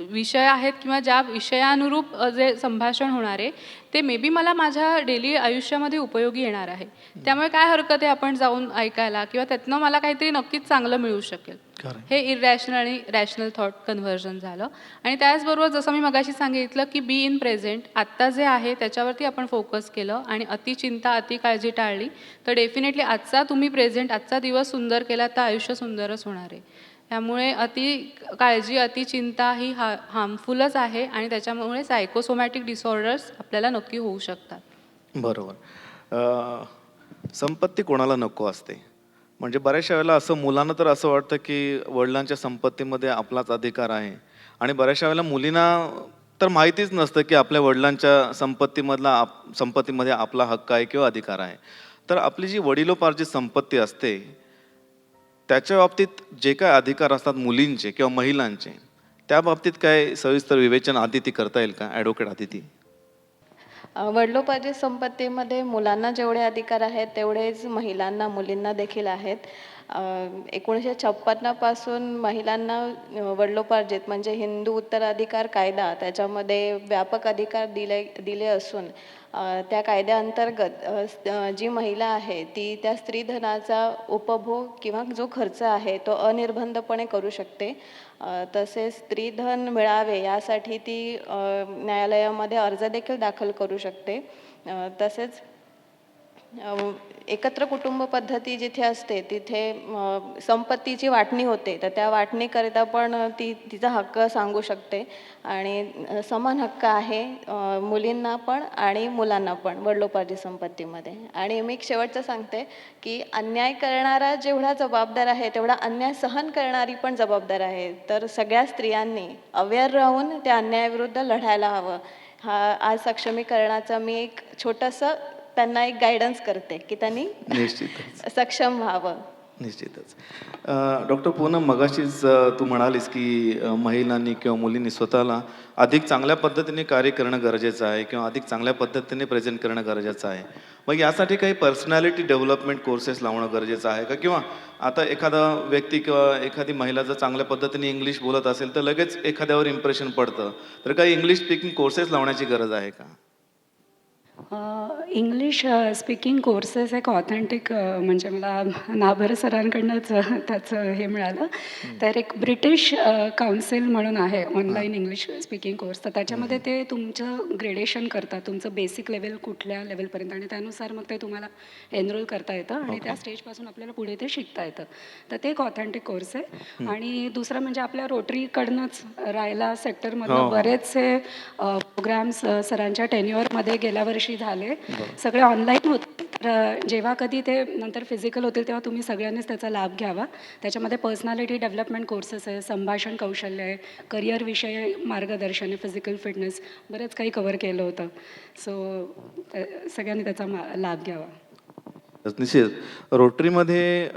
विषय आहेत किंवा ज्या विषयानुरूप जे संभाषण होणार आहे ते मे बी मला माझ्या डेली आयुष्यामध्ये उपयोगी येणार आहे. त्यामुळे काय हरकत आहे आपण जाऊन ऐकायला किंवा त्यातनं मला काहीतरी नक्कीच चांगलं मिळू शकेल. हे इरॅशनल आणि रॅशनल थॉट कन्व्हर्जन झालं. आणि त्याचबरोबर जसं मी मगाशी सांगितलं की बी इन प्रेझेंट, आत्ता जे आहे त्याच्यावरती आपण फोकस केलं आणि अतिचिंता अति काळजी टाळली तर डेफिनेटली आजचा तुम्ही प्रेझेंट, आजचा दिवस सुंदर केला तर आयुष्य सुंदरच होणार आहे. त्यामुळे अति काळजी अति चिंता ही हार्मफुलच आहे आणि त्याच्यामुळे सायकोसोमॅटिक डिसऑर्डर्स आपल्याला नक्की होऊ शकतात. बरोबर. संपत्ती कोणाला नको असते, म्हणजे बऱ्याचशा वेळेला असं मुलांना तर असं वाटतं की वडिलांच्या संपत्तीमध्ये आपलाच अधिकार आहे आणि बऱ्याचशा वेळेला मुलींना तर माहितीच नसतं की आपल्या वडिलांच्या संपत्तीमध्ये आपला हक्क आहे किंवा अधिकार आहे. तर आपली जी वडिलोपार्जित संपत्ती असते त्याच्या बाबतीत जे काय अधिकार असतात मुलींचे किंवा महिलांचे, त्या बाबतीत काय सविस्तर विवेचन आदिती करता येईल का, ॲडव्होकेट आदिती? वडिलोपार्जित संपत्तीमध्ये मुलांना जेवढे अधिकार आहेत तेवढेच महिलांना मुलींना देखील आहेत. 1956 पासून महिलांना वडिलोपार्जित म्हणजे हिंदू उत्तराधिकार कायदा त्याच्यामध्ये व्यापक अधिकार दिले असून त्या कायद्याअंतर्गत जी महिला आहे ती त्या स्त्रीधनाचा उपभोग किंवा जो खर्च आहे तो अनिर्बंधपणे करू शकते. तसेच स्त्रीधन मिळावे यासाठी ती न्यायालयामध्ये अर्ज देखील दाखल करू शकते. तसेच एकत्र कुटुंब पद्धती जिथे असते तिथे संपत्तीची वाटणी होते तर त्या वाटणीकरिता पण ती तिचा हक्क सांगू शकते आणि समान हक्क आहे मुलींना पण आणि मुलांना पण वडिलोपार्जित संपत्तीमध्ये. आणि मी शेवटचं सांगते की अन्याय करणारा जेवढा जबाबदार आहे तेवढा अन्याय सहन करणारी पण जबाबदार आहे. तर सगळ्या स्त्रियांनी अवेअर राहून त्या अन्यायाविरुद्ध लढायला हवं. आज सक्षमीकरणाचं मी एक छोटंसं त्यांना एक गायडन्स करते की त्यांनी निश्चितच सक्षम व्हावं. निश्चितच. डॉक्टर पूनम, मगाशीच तू म्हणालीस की महिलांनी किंवा मुलींनी स्वतःला अधिक चांगल्या पद्धतीने कार्य करणं गरजेचं आहे किंवा अधिक चांगल्या पद्धतीने प्रेझेंट करणं गरजेचं आहे. मग यासाठी काही पर्सनॅलिटी डेव्हलपमेंट कोर्सेस लावणं गरजेचं आहे का? किंवा आता एखादा व्यक्ती किंवा एखादी महिला जर चांगल्या पद्धतीने इंग्लिश बोलत असेल तर लगेच एखाद्यावर इम्प्रेशन पडतं, तर काही इंग्लिश स्पीकिंग कोर्सेस लावण्याची गरज आहे का? इंग्लिश स्पीकिंग कोर्सेस एक ऑथेंटिक म्हणजे मला नाभर सरांकडनंच त्याचं हे मिळालं. तर एक ब्रिटिश काउन्सिल म्हणून आहे ऑनलाईन इंग्लिश स्पीकिंग कोर्स. तर त्याच्यामध्ये ते तुमचं ग्रेडेशन करतात, तुमचं बेसिक लेवल कुठल्या लेवलपर्यंत आणि त्यानुसार मग ते तुम्हाला एनरोल करता येतं आणि त्या स्टेजपासून आपल्याला पुढे ते शिकता येतं. तर ते एक ऑथेंटिक कोर्स आहे. आणि दुसरं म्हणजे आपल्या रोटरीकडनंच रायला सेक्टरमधनं बरेचसे प्रोग्राम्स सरांच्या टेन्युअरमध्ये गेल्या वर्षी झाले. सगळे ऑनलाईन होते. तर जेव्हा कधी ते नंतर फिजिकल होतील तेव्हा तुम्ही सगळ्यांनीच त्याचा लाभ घ्यावा. त्याच्यामध्ये पर्सनॅलिटी डेव्हलपमेंट कोर्सेस आहे, संभाषण कौशल्य आहे, करिअरविषयी मार्गदर्शन आहे, फिजिकल फिटनेस, बरंच काही कव्हर केलं होतं. सो सगळ्यांनी त्याचा लाभ घ्यावा. निश्चित. रोटरीमध्ये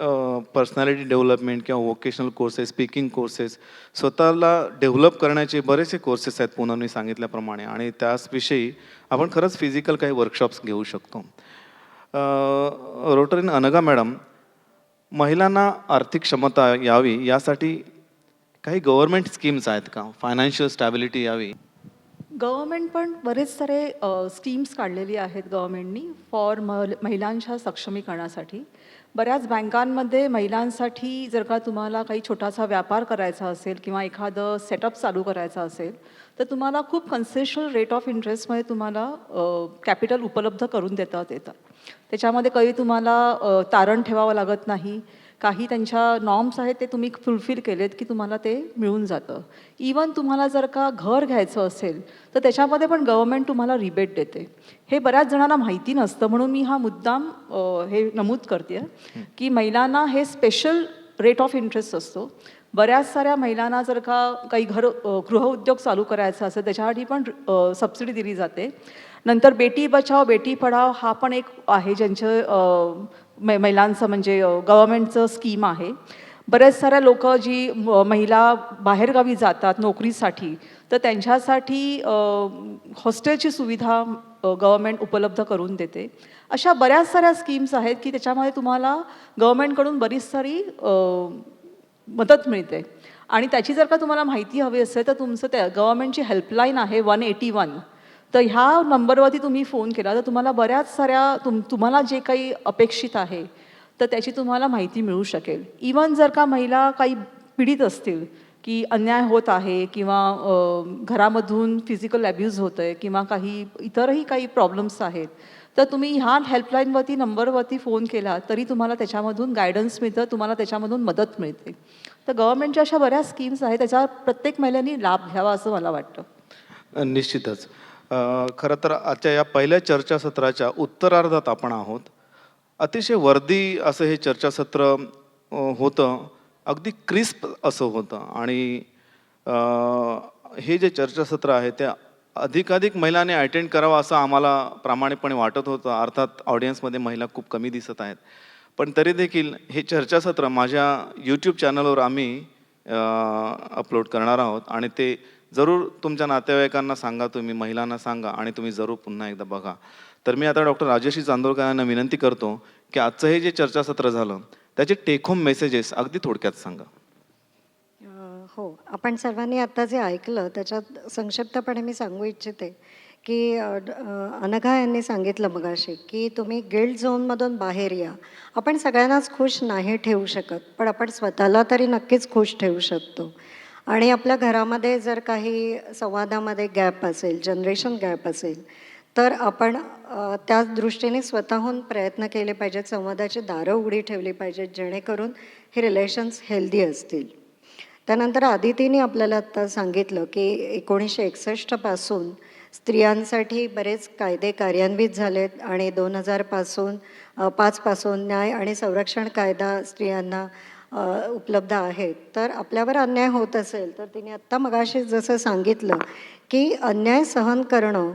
पर्सनॅलिटी डेव्हलपमेंट किंवा वोकेशनल कोर्सेस, स्पीकिंग कोर्सेस, स्वतःला डेव्हलप करण्याचे बरेचसे कोर्सेस आहेत पूनमने सांगितल्याप्रमाणे, आणि त्याचविषयी आपण खरंच फिजिकल काही वर्कशॉप्स घेऊ शकतो. रोटरीन अनघा मॅडम, महिलांना आर्थिक क्षमता यावी यासाठी काही गव्हर्नमेंट स्कीम्स आहेत का? फायनान्शियल स्टॅबिलिटी यावी. गव्हर्मेंट पण बरेच सारे स्कीम्स काढलेली आहेत गव्हर्मेंटनी फॉर महिलांच्या सक्षमीकरणासाठी. बऱ्याच बँकांमध्ये महिलांसाठी जर का तुम्हाला काही छोटासा व्यापार करायचा असेल किंवा एखादं सेटअप चालू करायचं असेल तर तुम्हाला खूप कन्सेशनल रेट ऑफ इंटरेस्टमध्ये तुम्हाला कॅपिटल उपलब्ध करून देतात येतं. त्याच्यामध्ये काही तुम्हाला तारण ठेवावं लागत नाही. काही त्यांच्या नॉर्म्स आहेत ते तुम्ही फुलफिल केलेत की तुम्हाला ते मिळून जातं. इवन तुम्हाला जर का घर घ्यायचं असेल तर त्याच्यामध्ये पण गव्हर्मेंट तुम्हाला रिबेट देते. हे बऱ्याच जणांना माहिती नसतं, म्हणून मी हा मुद्दाम हे नमूद करते की महिलांना हे स्पेशल रेट ऑफ इंटरेस्ट असतो. बऱ्याच साऱ्या महिलांना जर का काही गृहउद्योग चालू करायचा असेल त्याच्यासाठी पण सबसिडी दिली जाते. नंतर बेटी बचाव बेटी पढाव हा पण एक आहे ज्यांचं महिलांचं म्हणजे गव्हर्मेंटचं स्कीम आहे. बऱ्याच साऱ्या लोक जी महिला बाहेरगावी जातात नोकरीसाठी तर त्यांच्यासाठी हॉस्टेलची सुविधा गव्हर्मेंट उपलब्ध करून देते. अशा बऱ्याच साऱ्या स्कीम्स आहेत की त्याच्यामध्ये तुम्हाला गव्हर्मेंटकडून बरीच सारी मदत मिळते. आणि त्याची जर का तुम्हाला माहिती हवी असेल तर तुमचं त्या गव्हर्नमेंटची हेल्पलाईन आहे 181. तर ह्या नंबरवरती तुम्ही फोन केला तर तुम्हाला बऱ्याच साऱ्या तुम्हाला जे काही अपेक्षित आहे तर त्याची तुम्हाला माहिती मिळू शकेल. इवन जर का महिला काही पीडित असतील की अन्याय होत आहे किंवा घरामधून फिजिकल ॲब्यूज होतं आहे किंवा काही इतरही काही प्रॉब्लेम्स आहेत, तर तुम्ही ह्या हेल्पलाईनवरती नंबरवरती फोन केला तरी तुम्हाला त्याच्यामधून गायडन्स मिळतं, तुम्हाला त्याच्यामधून मदत मिळते. तर गव्हर्नमेंटच्या अशा बऱ्याच स्कीम्स आहेत, त्याचा प्रत्येक महिलांनी लाभ घ्यावा असं मला वाटतं. निश्चितच. खरं तर आजच्या या पहिल्या चर्चासत्राच्या उत्तरार्धात आपण आहोत. अतिशय वर्दी असं हे चर्चासत्र होतं, अगदी क्रिस्प असं होतं. आणि हे जे चर्चासत्र आहे ते अधिकाधिक महिलांनी अटेंड करावं असं आम्हाला प्रामाणिकपणे वाटत होतं. अर्थात ऑडियन्समध्ये महिला खूप कमी दिसत आहेत, पण तरी देखील हे चर्चासत्र माझ्या यूट्यूब चॅनलवर आम्ही अपलोड करणार आहोत आणि ते जरूर तुमच्या नातेवाईकांना सांगा, तुम्ही महिलांना सांगा आणि तुम्ही जरूर पुन्हा एकदा बघा. तर मी आता डॉक्टर राजश्री चांदोरकर यांना विनंती करतो की आजचं हे जे चर्चासत्र झालं त्याचे टेक होम मेसेजेस अगदी थोडक्यात सांगा. हो, आपण सर्वांनी आता जे ऐकलं त्याच्यात संक्षिप्तपणे मी सांगू इच्छिते की अनघा यांनी सांगितलं मगाशी की तुम्ही गिल्ट झोनमधून बाहेर या. आपण सगळ्यांनाच खुश नाही ठेवू शकत, पण आपण स्वतःला तरी नक्कीच खुश ठेवू शकतो. आणि आपल्या घरामध्ये जर काही संवादामध्ये गॅप असेल, जनरेशन गॅप असेल, तर आपण त्या दृष्टीने स्वतःहून प्रयत्न केले पाहिजेत, संवादाची दारं उघडी ठेवली पाहिजेत, जेणेकरून हे रिलेशन्स हेल्दी असतील. त्यानंतर आदितीने आपल्याला आत्ता सांगितलं की 1961 पासून स्त्रियांसाठी बरेच कायदे कार्यान्वित झालेत आणि 2005 पासून न्याय आणि संरक्षण कायदा स्त्रियांना उपलब्ध आहेत. तर आपल्यावर अन्याय होत असेल तर तिने आत्ता मगाशी जसं सांगितलं की अन्याय सहन करणं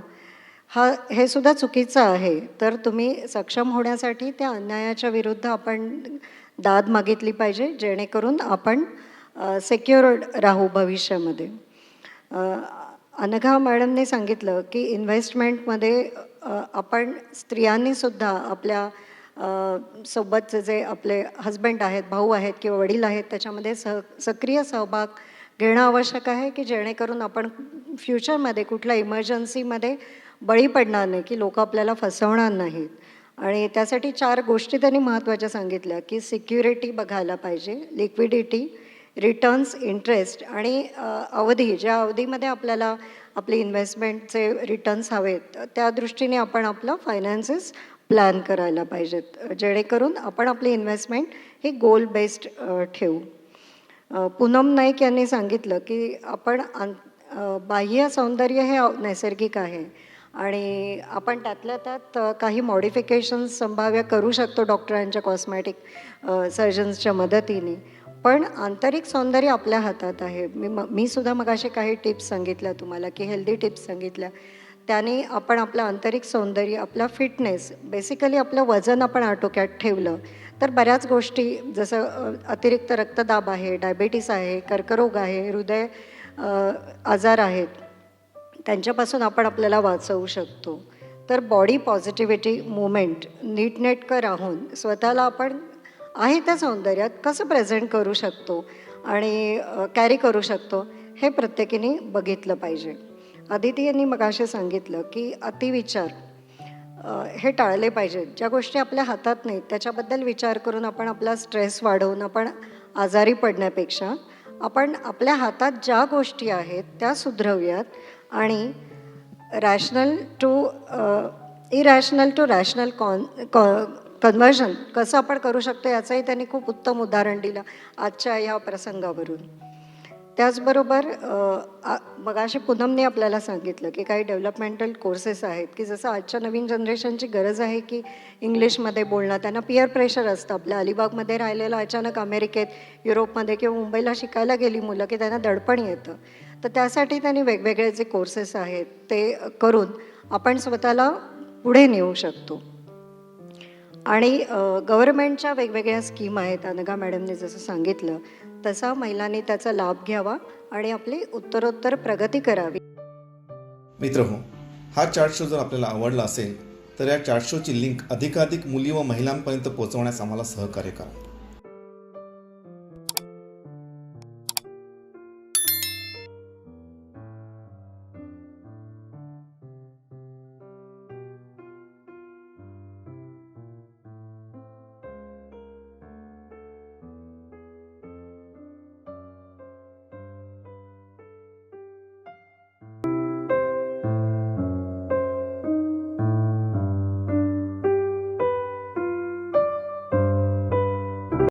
हे सुद्धा चुकीचं आहे. तर तुम्ही सक्षम होण्यासाठी त्या अन्यायाच्या विरुद्ध आपण दाद मागितली पाहिजे, जेणेकरून आपण सेक्युअर्ड राहू भविष्यामध्ये. अनघा मॅडमने सांगितलं की इन्व्हेस्टमेंटमध्ये आपण स्त्रियांनीसुद्धा आपल्या सोबतचे जे आपले हजबंड आहेत, भाऊ आहेत किंवा वडील आहेत त्याच्यामध्ये सक्रिय सहभाग घेणं आवश्यक आहे की जेणेकरून आपण फ्युचरमध्ये कुठल्या इमर्जन्सीमध्ये बळी पडणार नाही, की लोक आपल्याला फसवणार नाहीत. आणि त्यासाठी 4 गोष्टी त्यांनी महत्त्वाच्या सांगितल्या की सिक्युरिटी बघायला पाहिजे, लिक्विडिटी, रिटर्न्स, इंटरेस्ट आणि अवधी, ज्या अवधीमध्ये आपल्याला आपली इन्व्हेस्टमेंटचे रिटर्न्स हवेत त्या दृष्टीने आपण आपलं फायनान्सेस प्लॅन करायला पाहिजेत, जेणेकरून आपण आपली इन्व्हेस्टमेंट ही गोल बेस्ड ठेवू. पूनम नाईक यांनी सांगितलं की आपण बाह्य सौंदर्य हे नैसर्गिक आहे आणि आपण त्यातल्या त्यात काही मॉडिफिकेशन्स संभाव्य करू शकतो डॉक्टरांच्या कॉस्मॅटिक सर्जन्सच्या मदतीने, पण आंतरिक सौंदर्य आपल्या हातात आहे. मी सुद्धा मगाशी काही टिप्स सांगितल्या तुम्हाला की हेल्दी टिप्स सांगितल्या, त्याने आपण आपलं आंतरिक सौंदर्य, आपला फिटनेस, बेसिकली आपलं वजन आपण आटोक्यात ठेवलं तर बऱ्याच गोष्टी जसं अतिरिक्त रक्तदाब आहे, डायबेटीस आहे, कर्करोग आहे, हृदय आजार आहेत, त्यांच्यापासून आपण आपल्याला वाचवू शकतो. तर बॉडी पॉझिटिव्हिटी मुवमेंट, नीटनेटकं राहून स्वतःला आपण आहे त्या सौंदर्यात कसं प्रेझेंट करू शकतो आणि कॅरी करू शकतो हे प्रत्येकीने बघितलं पाहिजे. अदिती यांनी मगाशी सांगितलं की अतिविचार हे टाळले पाहिजेत. ज्या गोष्टी आपल्या हातात नाहीत त्याच्याबद्दल विचार करून आपण आपला स्ट्रेस वाढवून आपण आजारी पडण्यापेक्षा आपण आपल्या हातात ज्या गोष्टी आहेत त्या सुधरवूयात आणि रॅशनल टू रॅशनल कन्व्हर्जन कसं आपण करू शकतो याचंही त्यांनी खूप उत्तम उदाहरण दिलं आजच्या या प्रसंगावरून. त्याचबरोबर मगाशी पूनमने आपल्याला सांगितलं की काही डेव्हलपमेंटल कोर्सेस आहेत की जसं आजच्या नवीन जनरेशनची गरज आहे की इंग्लिशमध्ये बोलणं. त्यांना पिअर प्रेशर असतं. आपल्या अलिबागमध्ये राहिलेलं अचानक अमेरिकेत, युरोपमध्ये किंवा मुंबईला शिकायला गेली मुलं की त्यांना दडपण येतं. तर त्यासाठी त्यांनी वेगवेगळे जे कोर्सेस आहेत ते करून आपण स्वतःला पुढे नेऊ शकतो. आणि गव्हर्नमेंटच्या वेगवेगळ्या स्कीम आहेत, अनघा मॅडमने जसं सांगितलं तसा महिलांनी त्याचा लाभ घ्यावा आणि आपली उत्तरोत्तर प्रगती करावी. मित्रहो, हा चार्ट शो जर आपल्याला आवडला असेल तर या चार्ट शोची लिंक अधिकाधिक मुली व महिलांपर्यंत पोहोचवण्यास आम्हाला सहकार्य करा.